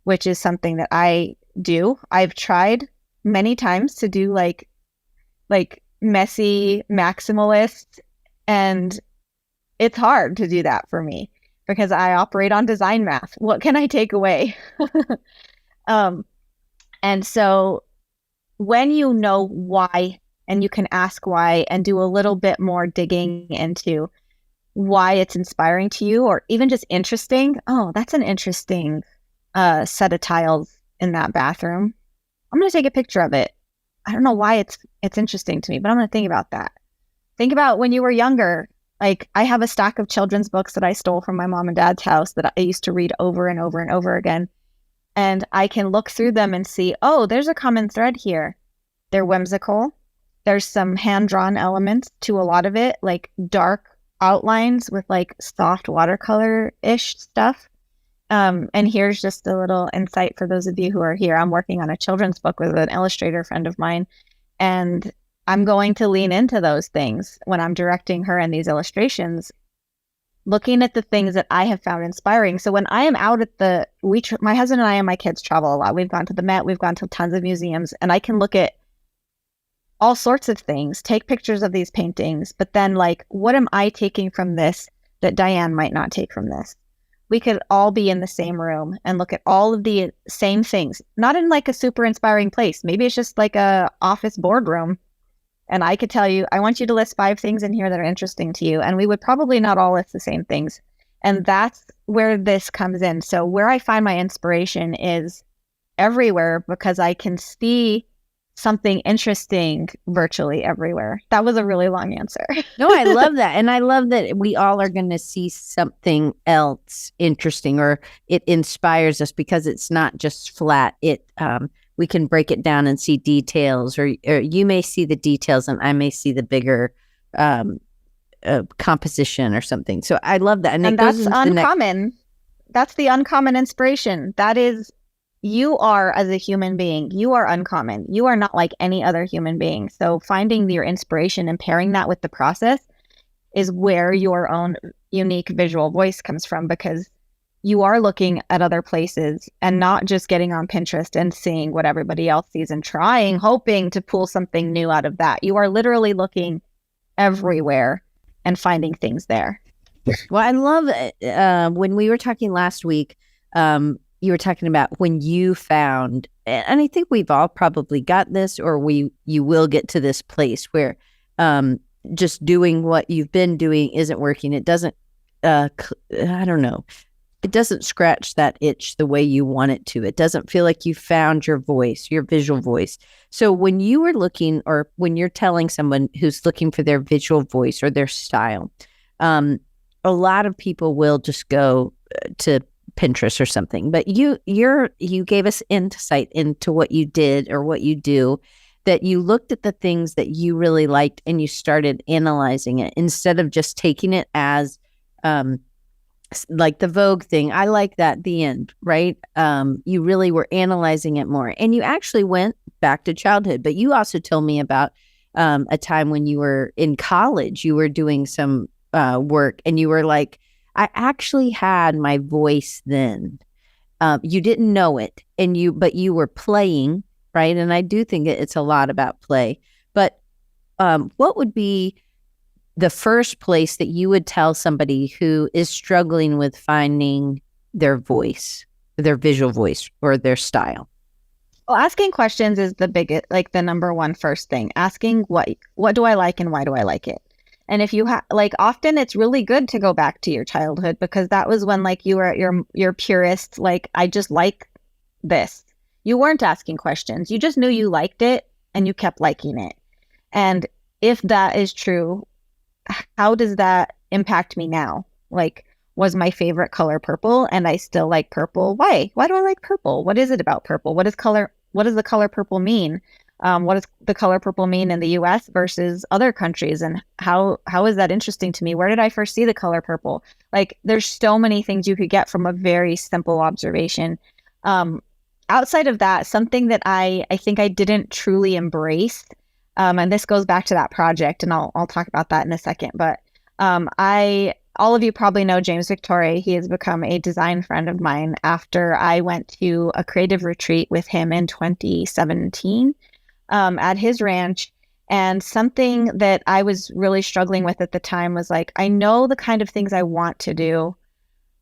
which is something that I do. I've tried many times to do like messy maximalist, and it's hard to do that for me because I operate on design math. What can I take away? And so when you know why, and you can ask why and do a little bit more digging into why it's inspiring to you, or even just interesting. Oh, that's an interesting set of tiles in that bathroom. I'm going to take a picture of it. I don't know why it's interesting to me, but I'm going to think about that. Think about when you were younger. Like, I have a stack of children's books that I stole from my mom and dad's house that I used to read over and over and over again. And I can look through them and see, oh, there's a common thread here. They're whimsical. There's some hand-drawn elements to a lot of it, like dark outlines with like soft watercolor-ish stuff. And here's just a little insight for those of you who are here. I'm working on a children's book with an illustrator friend of mine, and I'm going to lean into those things when I'm directing her in these illustrations, looking at the things that I have found inspiring. So when I am out at my husband and I and my kids travel a lot. We've gone to the Met, we've gone to tons of museums, and I can look at all sorts of things, take pictures of these paintings, but then like, what am I taking from this that Diane might not take from this? We could all be in the same room and look at all of the same things, not in like a super inspiring place. Maybe it's just like a office boardroom. And I could tell you, I want you to list 5 things in here that are interesting to you. And we would probably not all list the same things. And that's where this comes in. So where I find my inspiration is everywhere, because I can see something interesting virtually everywhere. That was a really long answer. No, I love that. And I love that we all are going to see something else interesting, or it inspires us because it's not just flat. We can break it down and see details, or you may see the details and I may see the bigger composition or something. So I love that. And that's uncommon. That's the uncommon inspiration. That is, you are, as a human being, you are uncommon. You are not like any other human being. So finding your inspiration and pairing that with the process is where your own unique visual voice comes from, because you are looking at other places and not just getting on Pinterest and seeing what everybody else sees and hoping to pull something new out of that. You are literally looking everywhere and finding things there. Well, I love when we were talking last week, you were talking about when you found, and I think we've all probably got this, or you will get to this place where just doing what you've been doing isn't working. It doesn't, I don't know, it doesn't scratch that itch the way you want it to. It doesn't feel like you found your voice, your visual voice. So when you were looking, or when you're telling someone who's looking for their visual voice or their style, a lot of people will just go to Pinterest or something, but you gave us insight into what you did or what you do, that you looked at the things that you really liked and you started analyzing it instead of just taking it as like the Vogue thing. I like that, the end, right? You really were analyzing it more, and you actually went back to childhood. But you also told me about a time when you were in college, you were doing some work, and you were like, I actually had my voice then. You didn't know it, but you were playing, right? And I do think it's a lot about play. But what would be the first place that you would tell somebody who is struggling with finding their voice, their visual voice, or their style? Well, asking questions is the biggest, like the number one first thing. Asking what do I like and why do I like it? And if you often it's really good to go back to your childhood, because that was when like you were at your purest, like, I just like this. You weren't asking questions. You just knew you liked it and you kept liking it. And if that is true, how does that impact me now? Like, was my favorite color purple and I still like purple? Why? Why do I like purple? What is it about purple? What does the color purple mean? What does the color purple mean in the US versus other countries? And how is that interesting to me? Where did I first see the color purple? Like, there's so many things you could get from a very simple observation. Outside of that, something that I think I didn't truly embrace, and this goes back to that project, and I'll talk about that in a second. But I all of you probably know James Victoria. He has become a design friend of mine after I went to a creative retreat with him in 2017 at his ranch. And something that I was really struggling with at the time was like, I know the kind of things I want to do,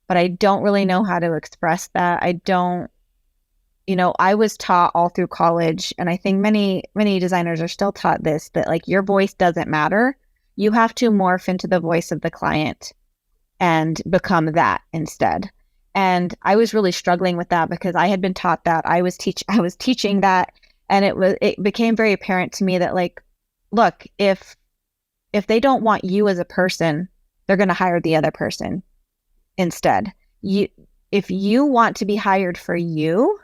but I don't really know how to express that. I don't, I was taught all through college, and I think many, many designers are still taught this, that like your voice doesn't matter. You have to morph into the voice of the client and become that instead. And I was really struggling with that because I had been taught that. I was teaching that, and it became very apparent to me that like, look, if they don't want you as a person, they're going to hire the other person instead. If you want to be hired for you,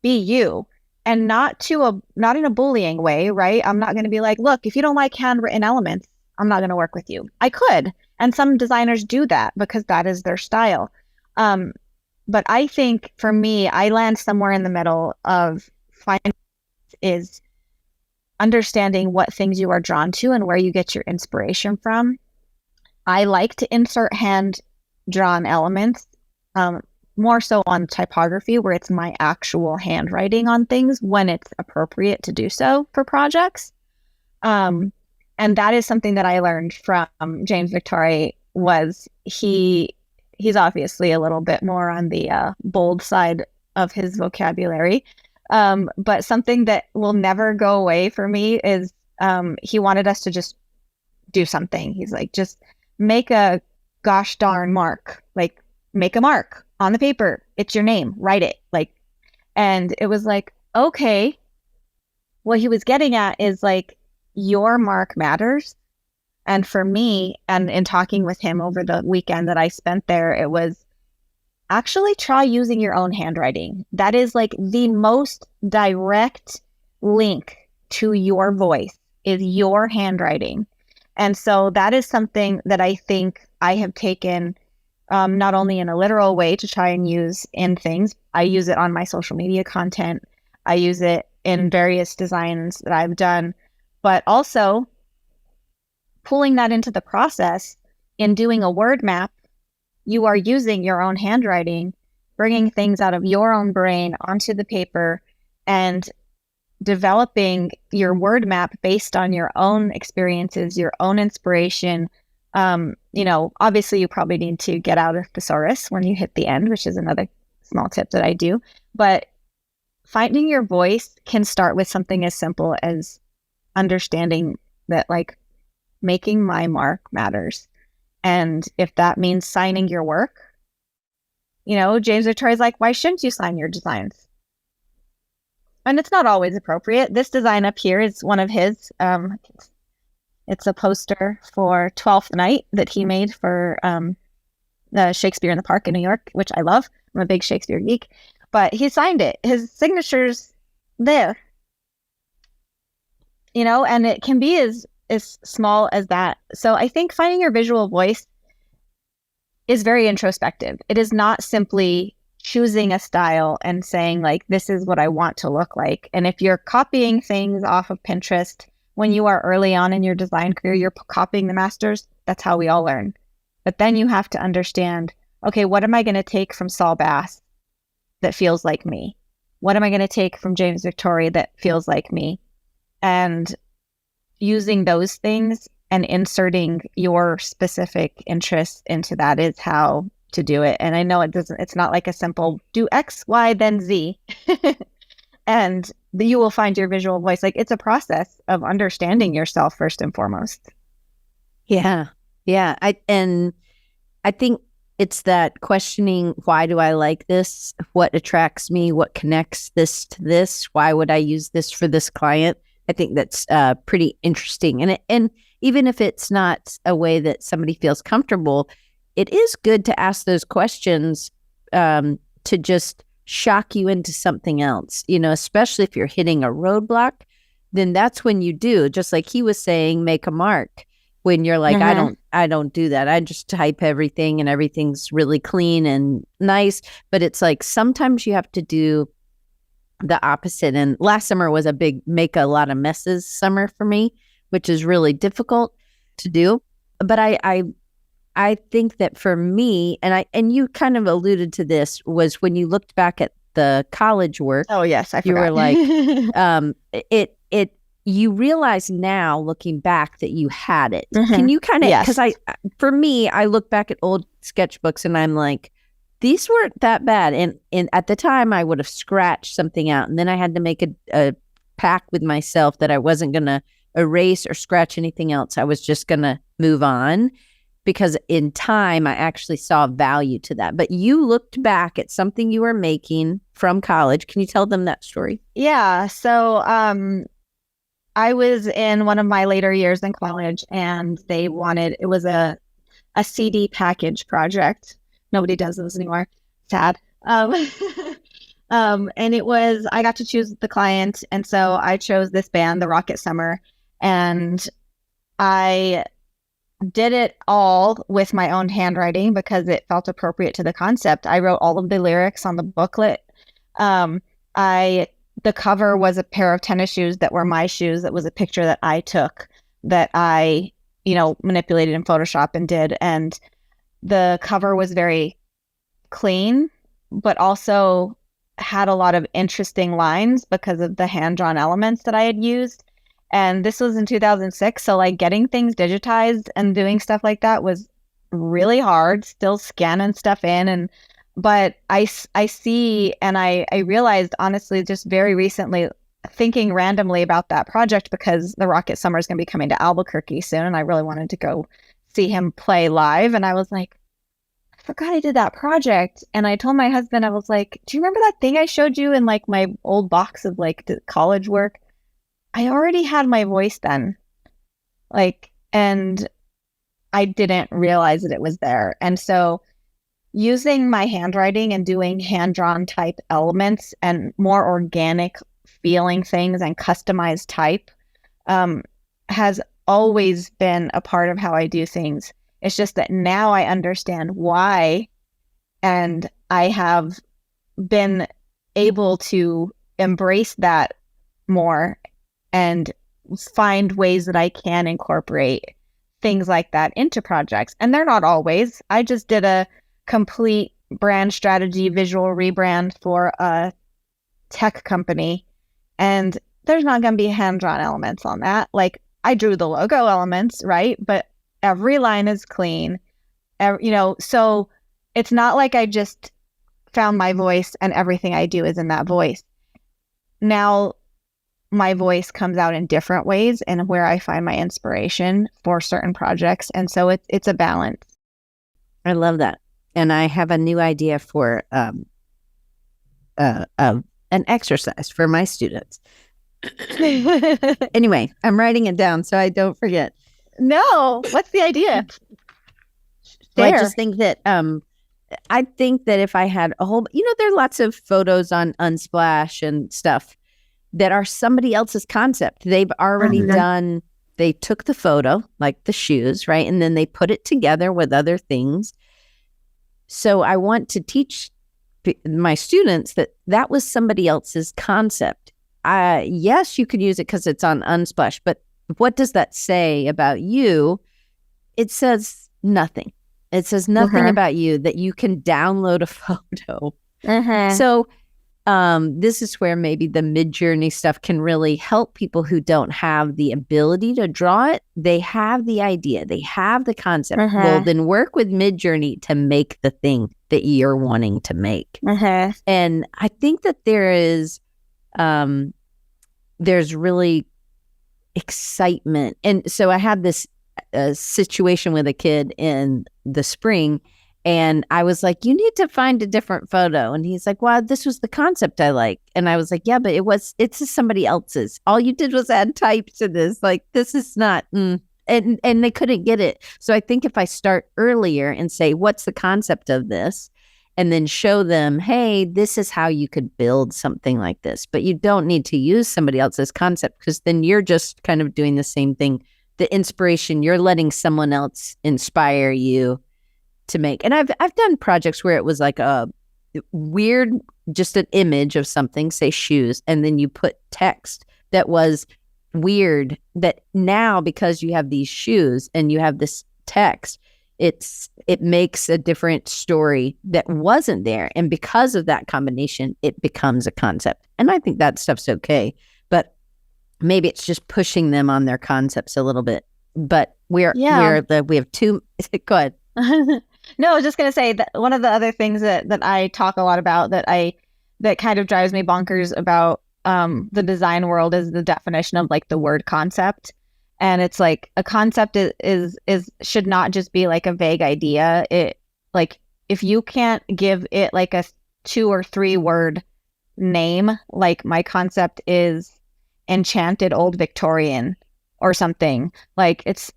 be you, and not in a bullying way, right? I'm not going to be like, look, if you don't like handwritten elements, I'm not going to work with you. I could, and some designers do that because that is their style. But I think for me, I land somewhere in the middle of finding is understanding what things you are drawn to and where you get your inspiration from. I like to insert hand-drawn elements, more so on typography, where it's my actual handwriting on things when it's appropriate to do so for projects. And that is something that I learned from James Victoria. Was he's obviously a little bit more on the bold side of his vocabulary. But something that will never go away for me is he wanted us to just do something. He's like, just make a gosh darn mark, like make a mark on the paper. It's your name, write it. Like, and it was like, okay, what he was getting at is like, your mark matters. And for me, and in talking with him over the weekend that I spent there, it was actually try using your own handwriting. That is like the most direct link to your voice is your handwriting. And so that is something that I think I have taken not only in a literal way to try and use in things. I use it on my social media content. I use it in various designs that I've done, but also pulling that into the process in doing a word map. You are using your own handwriting, bringing things out of your own brain onto the paper, and developing your word map based on your own experiences, your own inspiration. Obviously you probably need to get out a thesaurus when you hit the end, which is another small tip that I do. But finding your voice can start with something as simple as understanding that like making my mark matters. And if that means signing your work, James Victoria's like, why shouldn't you sign your designs? And it's not always appropriate. This design up here is one of his. It's a poster for 12th Night that he made for the Shakespeare in the Park in New York, which I love. I'm a big Shakespeare geek. But he signed it. His signature's there. And it can be as small as that. So I think finding your visual voice is very introspective. It is not simply choosing a style and saying like, this is what I want to look like. And if you're copying things off of Pinterest, when you are early on in your design career, you're copying the masters. That's how we all learn. But then you have to understand, okay, what am I going to take from Saul Bass that feels like me? What am I going to take from James Victoria that feels like me? And using those things and inserting your specific interests into that is how to do it. And I know it's not like a simple do X, Y, then Z. And you will find your visual voice. Like, it's a process of understanding yourself first and foremost. Yeah. Yeah. I think it's that questioning, why do I like this? What attracts me? What connects this to this? Why would I use this for this client? I think that's pretty interesting. And even if it's not a way that somebody feels comfortable, it is good to ask those questions to just shock you into something else, especially if you're hitting a roadblock, then that's when you do, just like he was saying, make a mark. When you're like, I don't do that. I just type everything and everything's really clean and nice. But it's like, sometimes you have to do the opposite. And last summer was a big make a lot of messes summer for me, which is really difficult to do. But I I think that for me, and you kind of alluded to this, was when you looked back at the college work. Oh yes, I you forgot. were like, you realize now looking back that you had it. Can you kind of, because for me, I look back at old sketchbooks and I'm like, these weren't that bad. And at the time I would have scratched something out, and then I had to make a pact with myself that I wasn't going to erase or scratch anything else. I was just going to move on, because in time I actually saw value to that. But you looked back at something you were making from college. Can you tell them that story? Yeah. So I was in one of my later years in college, and it was a CD package project. Nobody does those anymore. Sad. And I got to choose the client. And so I chose this band, the Rocket Summer, and I did it all with my own handwriting because it felt appropriate to the concept. I wrote all of the lyrics on the booklet. The cover was a pair of tennis shoes that were my shoes. That was a picture that I took, that I, manipulated in Photoshop and did. And the cover was very clean, but also had a lot of interesting lines because of the hand-drawn elements that I had used. And this was in 2006. So like getting things digitized and doing stuff like that was really hard, still scanning stuff in. But I see, and I realized, honestly, just very recently, thinking randomly about that project, because the Rocket Summer is going to be coming to Albuquerque soon, and I really wanted to go see him play live. And I was like, I forgot I did that project. And I told my husband, I was like, do you remember that thing I showed you in like my old box of like the college work? I already had my voice then. And I didn't realize that it was there. And so using my handwriting and doing hand-drawn type elements and more organic feeling things and customized type has always been a part of how I do things. It's just that now I understand why, and I have been able to embrace that more and find ways that I can incorporate things like that into projects. And they're not always. I just did a complete brand strategy visual rebrand for a tech company, and there's not going to be hand-drawn elements on that. Like, I drew the logo elements, right? But every line is clean. So it's not like I just found my voice and everything I do is in that voice. Now my voice comes out in different ways and where I find my inspiration for certain projects. And so it's a balance. I love that. And I have a new idea for an exercise for my students. Anyway, I'm writing it down so I don't forget. No, what's the idea? So I just think that if I had a whole, there are lots of photos on Unsplash and stuff that are somebody else's concept. They've already done, they took the photo, like the shoes, right? And then they put it together with other things. So I want to teach my students that was somebody else's concept. Yes, you could use it because it's on Unsplash, but what does that say about you? It says nothing. It says nothing about you, that you can download a photo. So this is where maybe the Midjourney stuff can really help people who don't have the ability to draw it. They have the idea. They have the concept. Well, then work with Midjourney to make the thing that you're wanting to make. And I think that there's really excitement. And so I had this situation with a kid in the spring, and I was like, you need to find a different photo. And he's like, well, this was the concept I like. And I was like, yeah, but it's somebody else's. All you did was add type to this. Like, this is not, and they couldn't get it. So I think if I start earlier and say, what's the concept of this? And then show them, hey, this is how you could build something like this. But you don't need to use somebody else's concept, because then you're just kind of doing the same thing. The inspiration, you're letting someone else inspire you to make. And I've done projects where it was like a weird, just an image of something, say shoes, and then you put text that was weird, that now, because you have these shoes and you have this text, it makes a different story that wasn't there. And because of that combination, it becomes a concept. And I think that stuff's okay. But maybe it's just pushing them on their concepts a little bit. But we have two. Go ahead. No, I was just gonna say that one of the other things that I talk a lot about that kind of drives me bonkers about the design world is the definition of like the word concept. And it's like a concept is should not just be like a vague idea. It like if you can't give it like a 2 or 3 word name, like my concept is enchanted old Victorian or something, like it's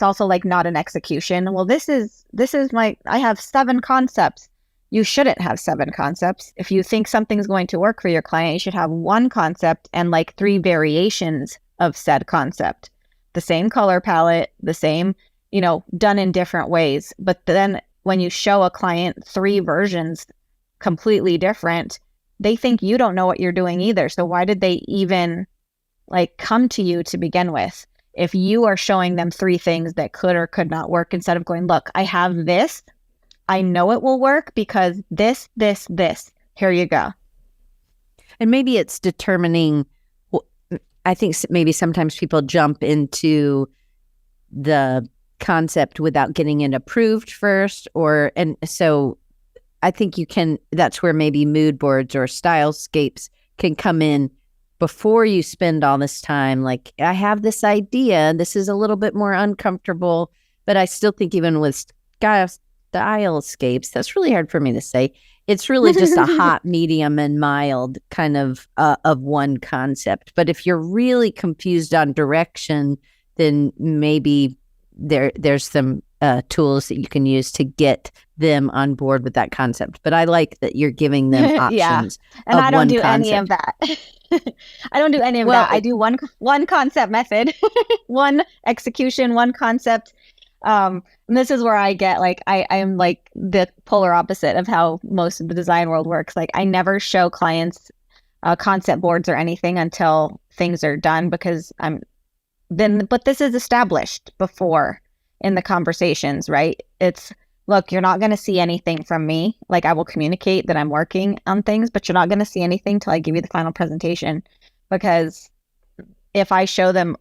also like not an execution. Well, this is I have 7 concepts. You shouldn't have 7 concepts. If you think something's going to work for your client, you should have 1 concept and like 3 variations of said concept. The same color palette, the same, done in different ways. But then when you show a client 3 versions completely different, they think you don't know what you're doing either. So why did they even like come to you to begin with? If you are showing them 3 things that could or could not work, instead of going, look, I have this, I know it will work because this, here you go. And maybe it's determining, I think maybe sometimes people jump into the concept without getting it approved first, and so I think that's where maybe mood boards or stylescapes can come in before you spend all this time. Like, I have this idea, this is a little bit more uncomfortable, but I still think even with stylescapes, that's really hard for me to say. It's really just a hot, medium, and mild kind of one concept. But if you're really confused on direction, then maybe there's some tools that you can use to get them on board with that concept. But I like that you're giving them options. Yeah. And I don't do any of that. I don't do any of that. I do one concept method, one execution, one concept. And this is where I get like, I am like the polar opposite of how most of the design world works. Like, I never show clients concept boards or anything until things are done, because but this is established before in the conversations, right? It's, look, you're not going to see anything from me. Like, I will communicate that I'm working on things, but you're not going to see anything till I give you the final presentation. Because if I show them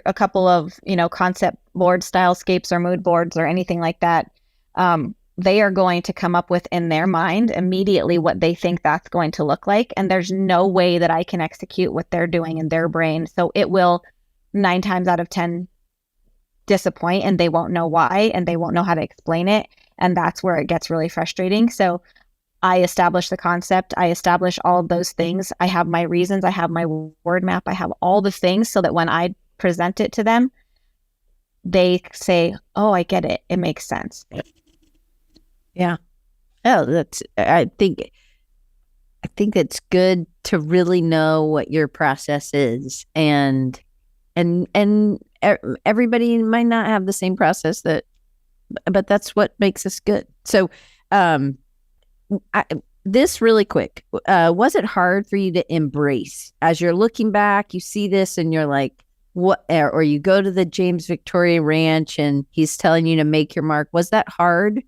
a couple of, concept board stylescapes or mood boards or anything like that, they are going to come up with in their mind immediately what they think that's going to look like. And there's no way that I can execute what they're doing in their brain. So it will 9 times out of 10 disappoint, and they won't know why, and they won't know how to explain it. And that's where it gets really frustrating. So I establish the concept. I establish all of those things. I have my reasons. I have my word map. I have all the things so that when I present it to them, they say, oh, I get it. It makes sense. Yeah. Oh, I think it's good to really know what your process is, and everybody might not have the same process but that's what makes us good. So, this really quick, was it hard for you to embrace as you're looking back, you see this and you're like, what, or you go to the James Victoria Ranch and he's telling you to make your mark. Was that hard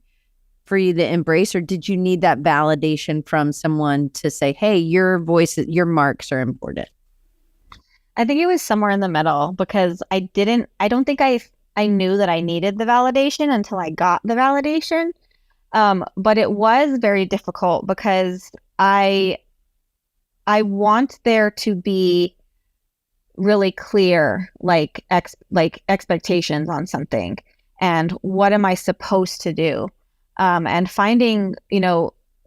for you to embrace, or did you need that validation from someone to say, hey, your voice, your marks are important? I think it was somewhere in the middle, because I don't think I knew that I needed the validation until I got the validation. But it was very difficult because I want there to be really clear, like expectations on something, and what am I supposed to do? And finding,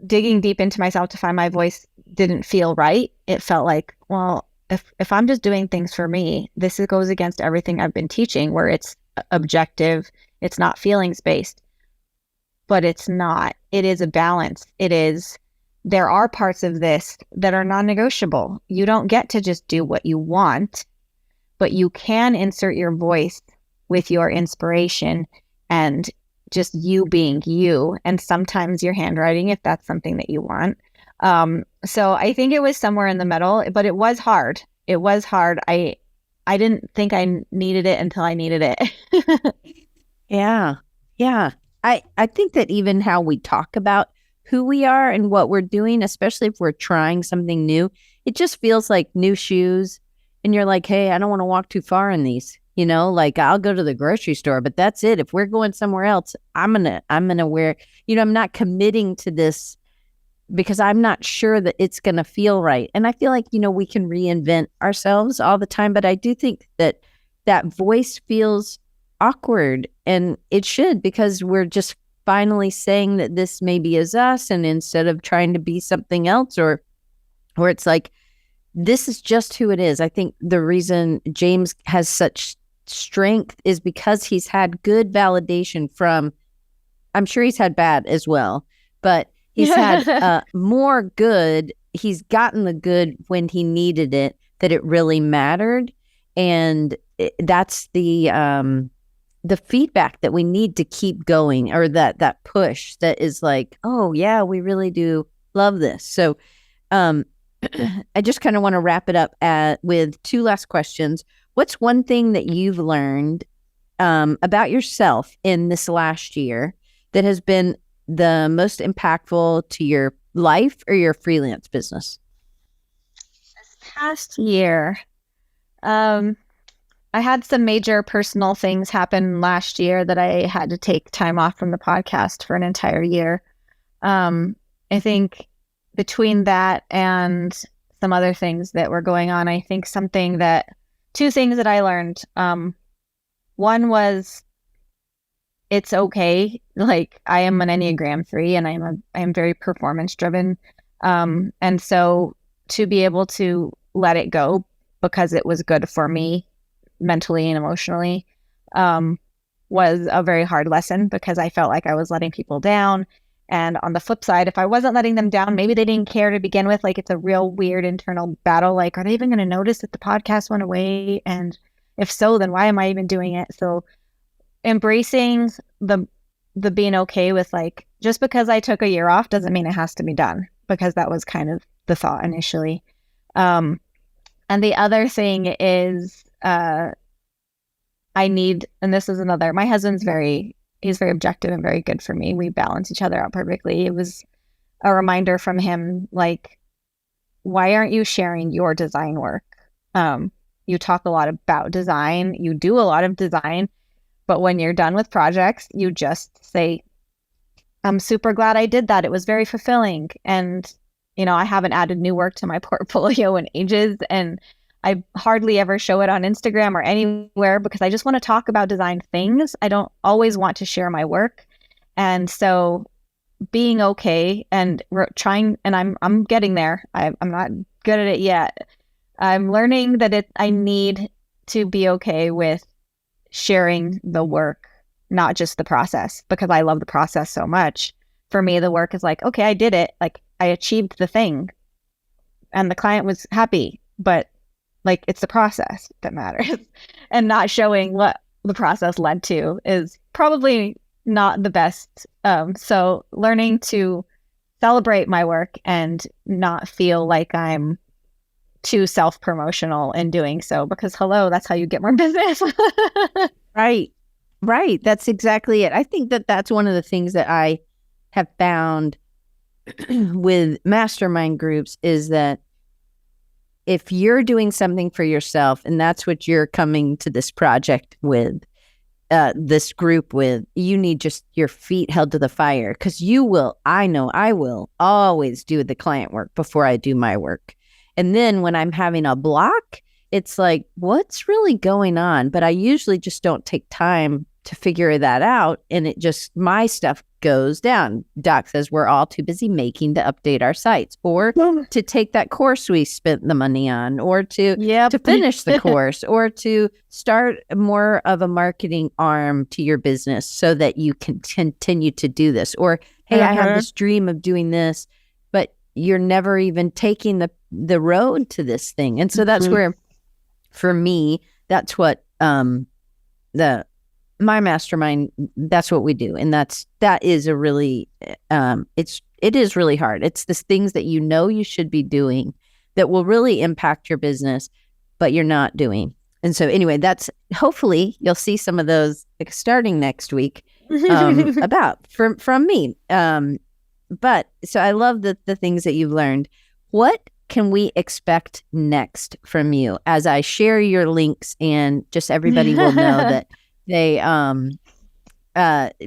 digging deep into myself to find my voice didn't feel right. It felt like, well, if I'm just doing things for me, this goes against everything I've been teaching, where it's objective, it's not feelings based. But it's not. It is a balance. There are parts of this that are non-negotiable. You don't get to just do what you want, but you can insert your voice with your inspiration and just you being you, and sometimes your handwriting, if that's something that you want. So I think it was somewhere in the middle, but it was hard. It was hard. I didn't think I needed it until I needed it. Yeah. Yeah. I think that even how we talk about who we are and what we're doing, especially if we're trying something new, it just feels like new shoes. And you're like, hey, I don't want to walk too far in these. Like I'll go to the grocery store, but that's it. If we're going somewhere else, I'm gonna wear, I'm not committing to this because I'm not sure that it's gonna feel right. And I feel like, we can reinvent ourselves all the time, but I do think that that voice feels awkward, and it should, because we're just finally saying that this maybe is us, and instead of trying to be something else, or it's like this is just who it is. I think the reason James has such strength is because he's had good validation from, I'm sure he's had bad as well, but he's had more good. He's gotten the good when he needed it, that it really mattered. And that's the feedback that we need to keep going, or that push that is like, oh yeah, we really do love this. So I just kind of want to wrap it up with two last questions. What's one thing that you've learned about yourself in this last year that has been the most impactful to your life or your freelance business? This past year, I had some major personal things happen last year that I had to take time off from the podcast for an entire year. I think between that and some other things that were going on, I think two things that I learned. One was, it's okay. Like, I am an Enneagram 3 and I am very performance driven. And so to be able to let it go because it was good for me mentally and emotionally, was a very hard lesson, because I felt like I was letting people down. And on the flip side, if I wasn't letting them down, maybe they didn't care to begin with. Like, it's a real weird internal battle. Like, are they even going to notice that the podcast went away? And if so, then why am I even doing it? So embracing the being okay with, like, just because I took a year off doesn't mean it has to be done, because that was kind of the thought initially. And the other thing is, I need, and this is another, my husband's he's very objective and very good for me. We balance each other out perfectly. It was a reminder from him, like, why aren't you sharing your design work? You talk a lot about design, you do a lot of design, but when you're done with projects, you just say, I'm super glad I did that. It was very fulfilling. And, I haven't added new work to my portfolio in ages, and I hardly ever show it on Instagram or anywhere, because I just want to talk about design things. I don't always want to share my work. And so being okay and trying, and I'm getting there. I'm not good at it yet. I'm learning that I need to be okay with sharing the work, not just the process, because I love the process so much. For me, the work is like, okay, I did it. Like, I achieved the thing and the client was happy, but like, it's the process that matters. And not showing what the process led to is probably not the best. So learning to celebrate my work and not feel like I'm too self-promotional in doing so, because hello, that's how you get more business. Right. That's exactly it. I think that that's one of the things that I have found with mastermind groups, is that if you're doing something for yourself, and that's what you're coming to this project with, this group with, you need just your feet held to the fire, because I know I will always do the client work before I do my work. And then when I'm having a block, it's like, what's really going on? But I usually just don't take time to figure that out. And my stuff goes down. Doc says we're all too busy making to update our sites, or to take that course we spent the money on, or to finish the course, or to start more of a marketing arm to your business so that you can continue to do this. Or, hey, I have this dream of doing this, but you're never even taking the road to this thing. And so that's where, for me, that's what my mastermind, that's what we do. And that is a really, it is really hard. It's the things that you should be doing that will really impact your business, but you're not doing. And so anyway, hopefully you'll see some of those, like, starting next week. about from me. But so I love the things that you've learned. What can we expect next from you as I share your links, and just everybody will know that they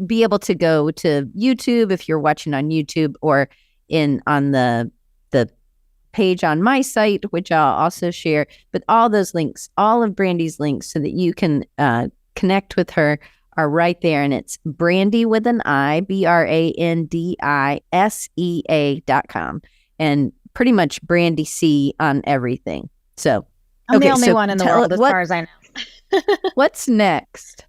be able to go to YouTube if you're watching on YouTube, or on the page on my site, which I'll also share. But all those links, all of Brandi's links, so that you can connect with her, are right there. And it's Brandi with an I, BRANDISEA.com. And pretty much Brandi Sea on everything. So I'm the only one in the world as far as I know. What's next?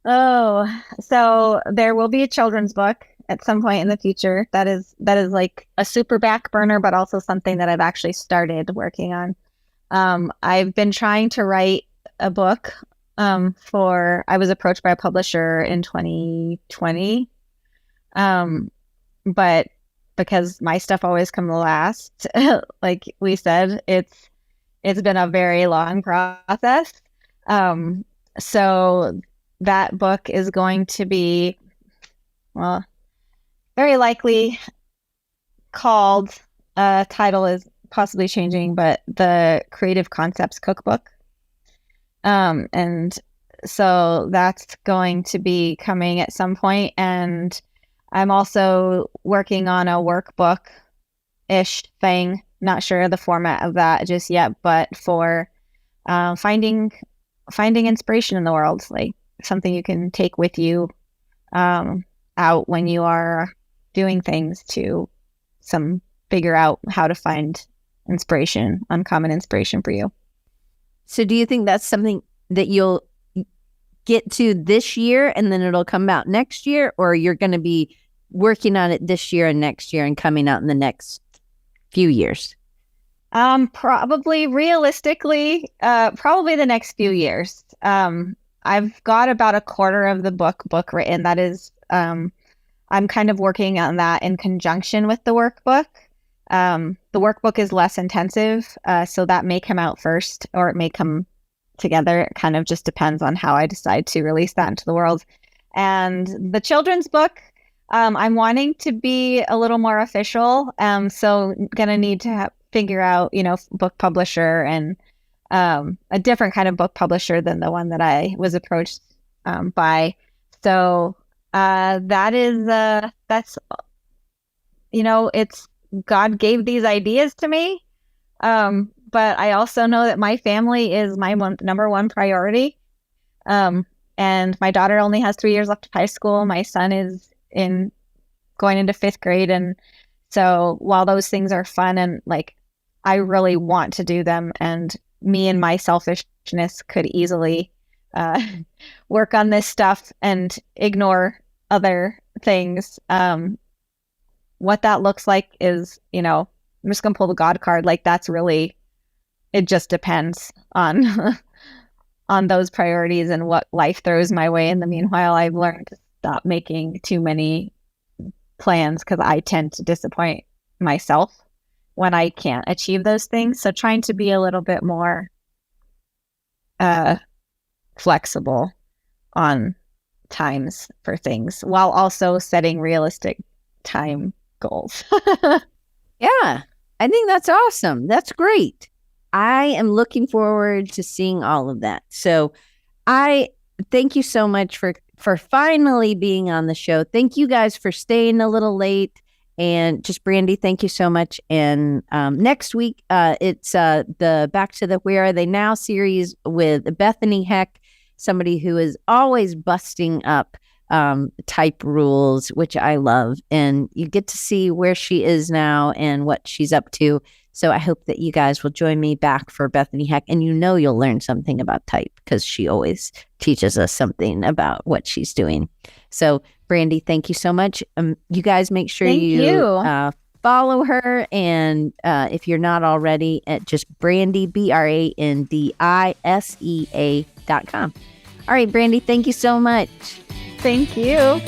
Oh, so there will be a children's book at some point in the future. That is like a super back burner, but also something that I've actually started working on. I've been trying to write a book I was approached by a publisher in 2020. But because my stuff always comes last, like we said, it's been a very long process. So that book is going to be, well, very likely called, title is possibly changing, but the Creative Concepts Cookbook. And so that's going to be coming at some point. And I'm also working on a workbook-ish thing. Not sure of the format of that just yet, but for finding inspiration in the world, like something you can take with you out when you are doing things to figure out how to find inspiration, uncommon inspiration for you. So do you think that's something that you'll get to this year and then it'll come out next year, or you're going to be working on it this year and next year and coming out in the next few years? Probably realistically, probably the next few years. I've got about a quarter of the book written. That is, I'm kind of working on that in conjunction with the workbook. The workbook is less intensive, so that may come out first, or it may come together. It kind of just depends on how I decide to release that into the world. And the children's book, I'm wanting to be a little more official. So gonna need to figure out, book publisher, and a different kind of book publisher than the one that I was approached by. So that's it's God gave these ideas to me. But I also know that my family is my number one priority. And my daughter only has 3 years left of high school. My son is going into 5th grade. And so while those things are fun and like, I really want to do them, and me and my selfishness could easily work on this stuff and ignore other things. What that looks like is, I'm just going to pull the God card. Like, that's really, it just depends on on those priorities and what life throws my way. In the meanwhile, I've learned to stop making too many plans, because I tend to disappoint myself when I can't achieve those things. So trying to be a little bit more flexible on times for things, while also setting realistic time goals. Yeah, I think that's awesome. That's great. I am looking forward to seeing all of that. So I thank you so much for finally being on the show. Thank you guys for staying a little late. And just Brandi, thank you so much. And next week, it's the Back to the Where Are They Now series with Bethany Heck, somebody who is always busting up type rules, which I love. And you get to see where she is now and what she's up to. So I hope that you guys will join me back for Bethany Heck. And you'll learn something about type, because she always teaches us something about what she's doing. So Brandi, thank you so much. You guys make sure you follow her. And if you're not already, at just Brandi, BRANDISEA.com. All right, Brandi, thank you so much. Thank you.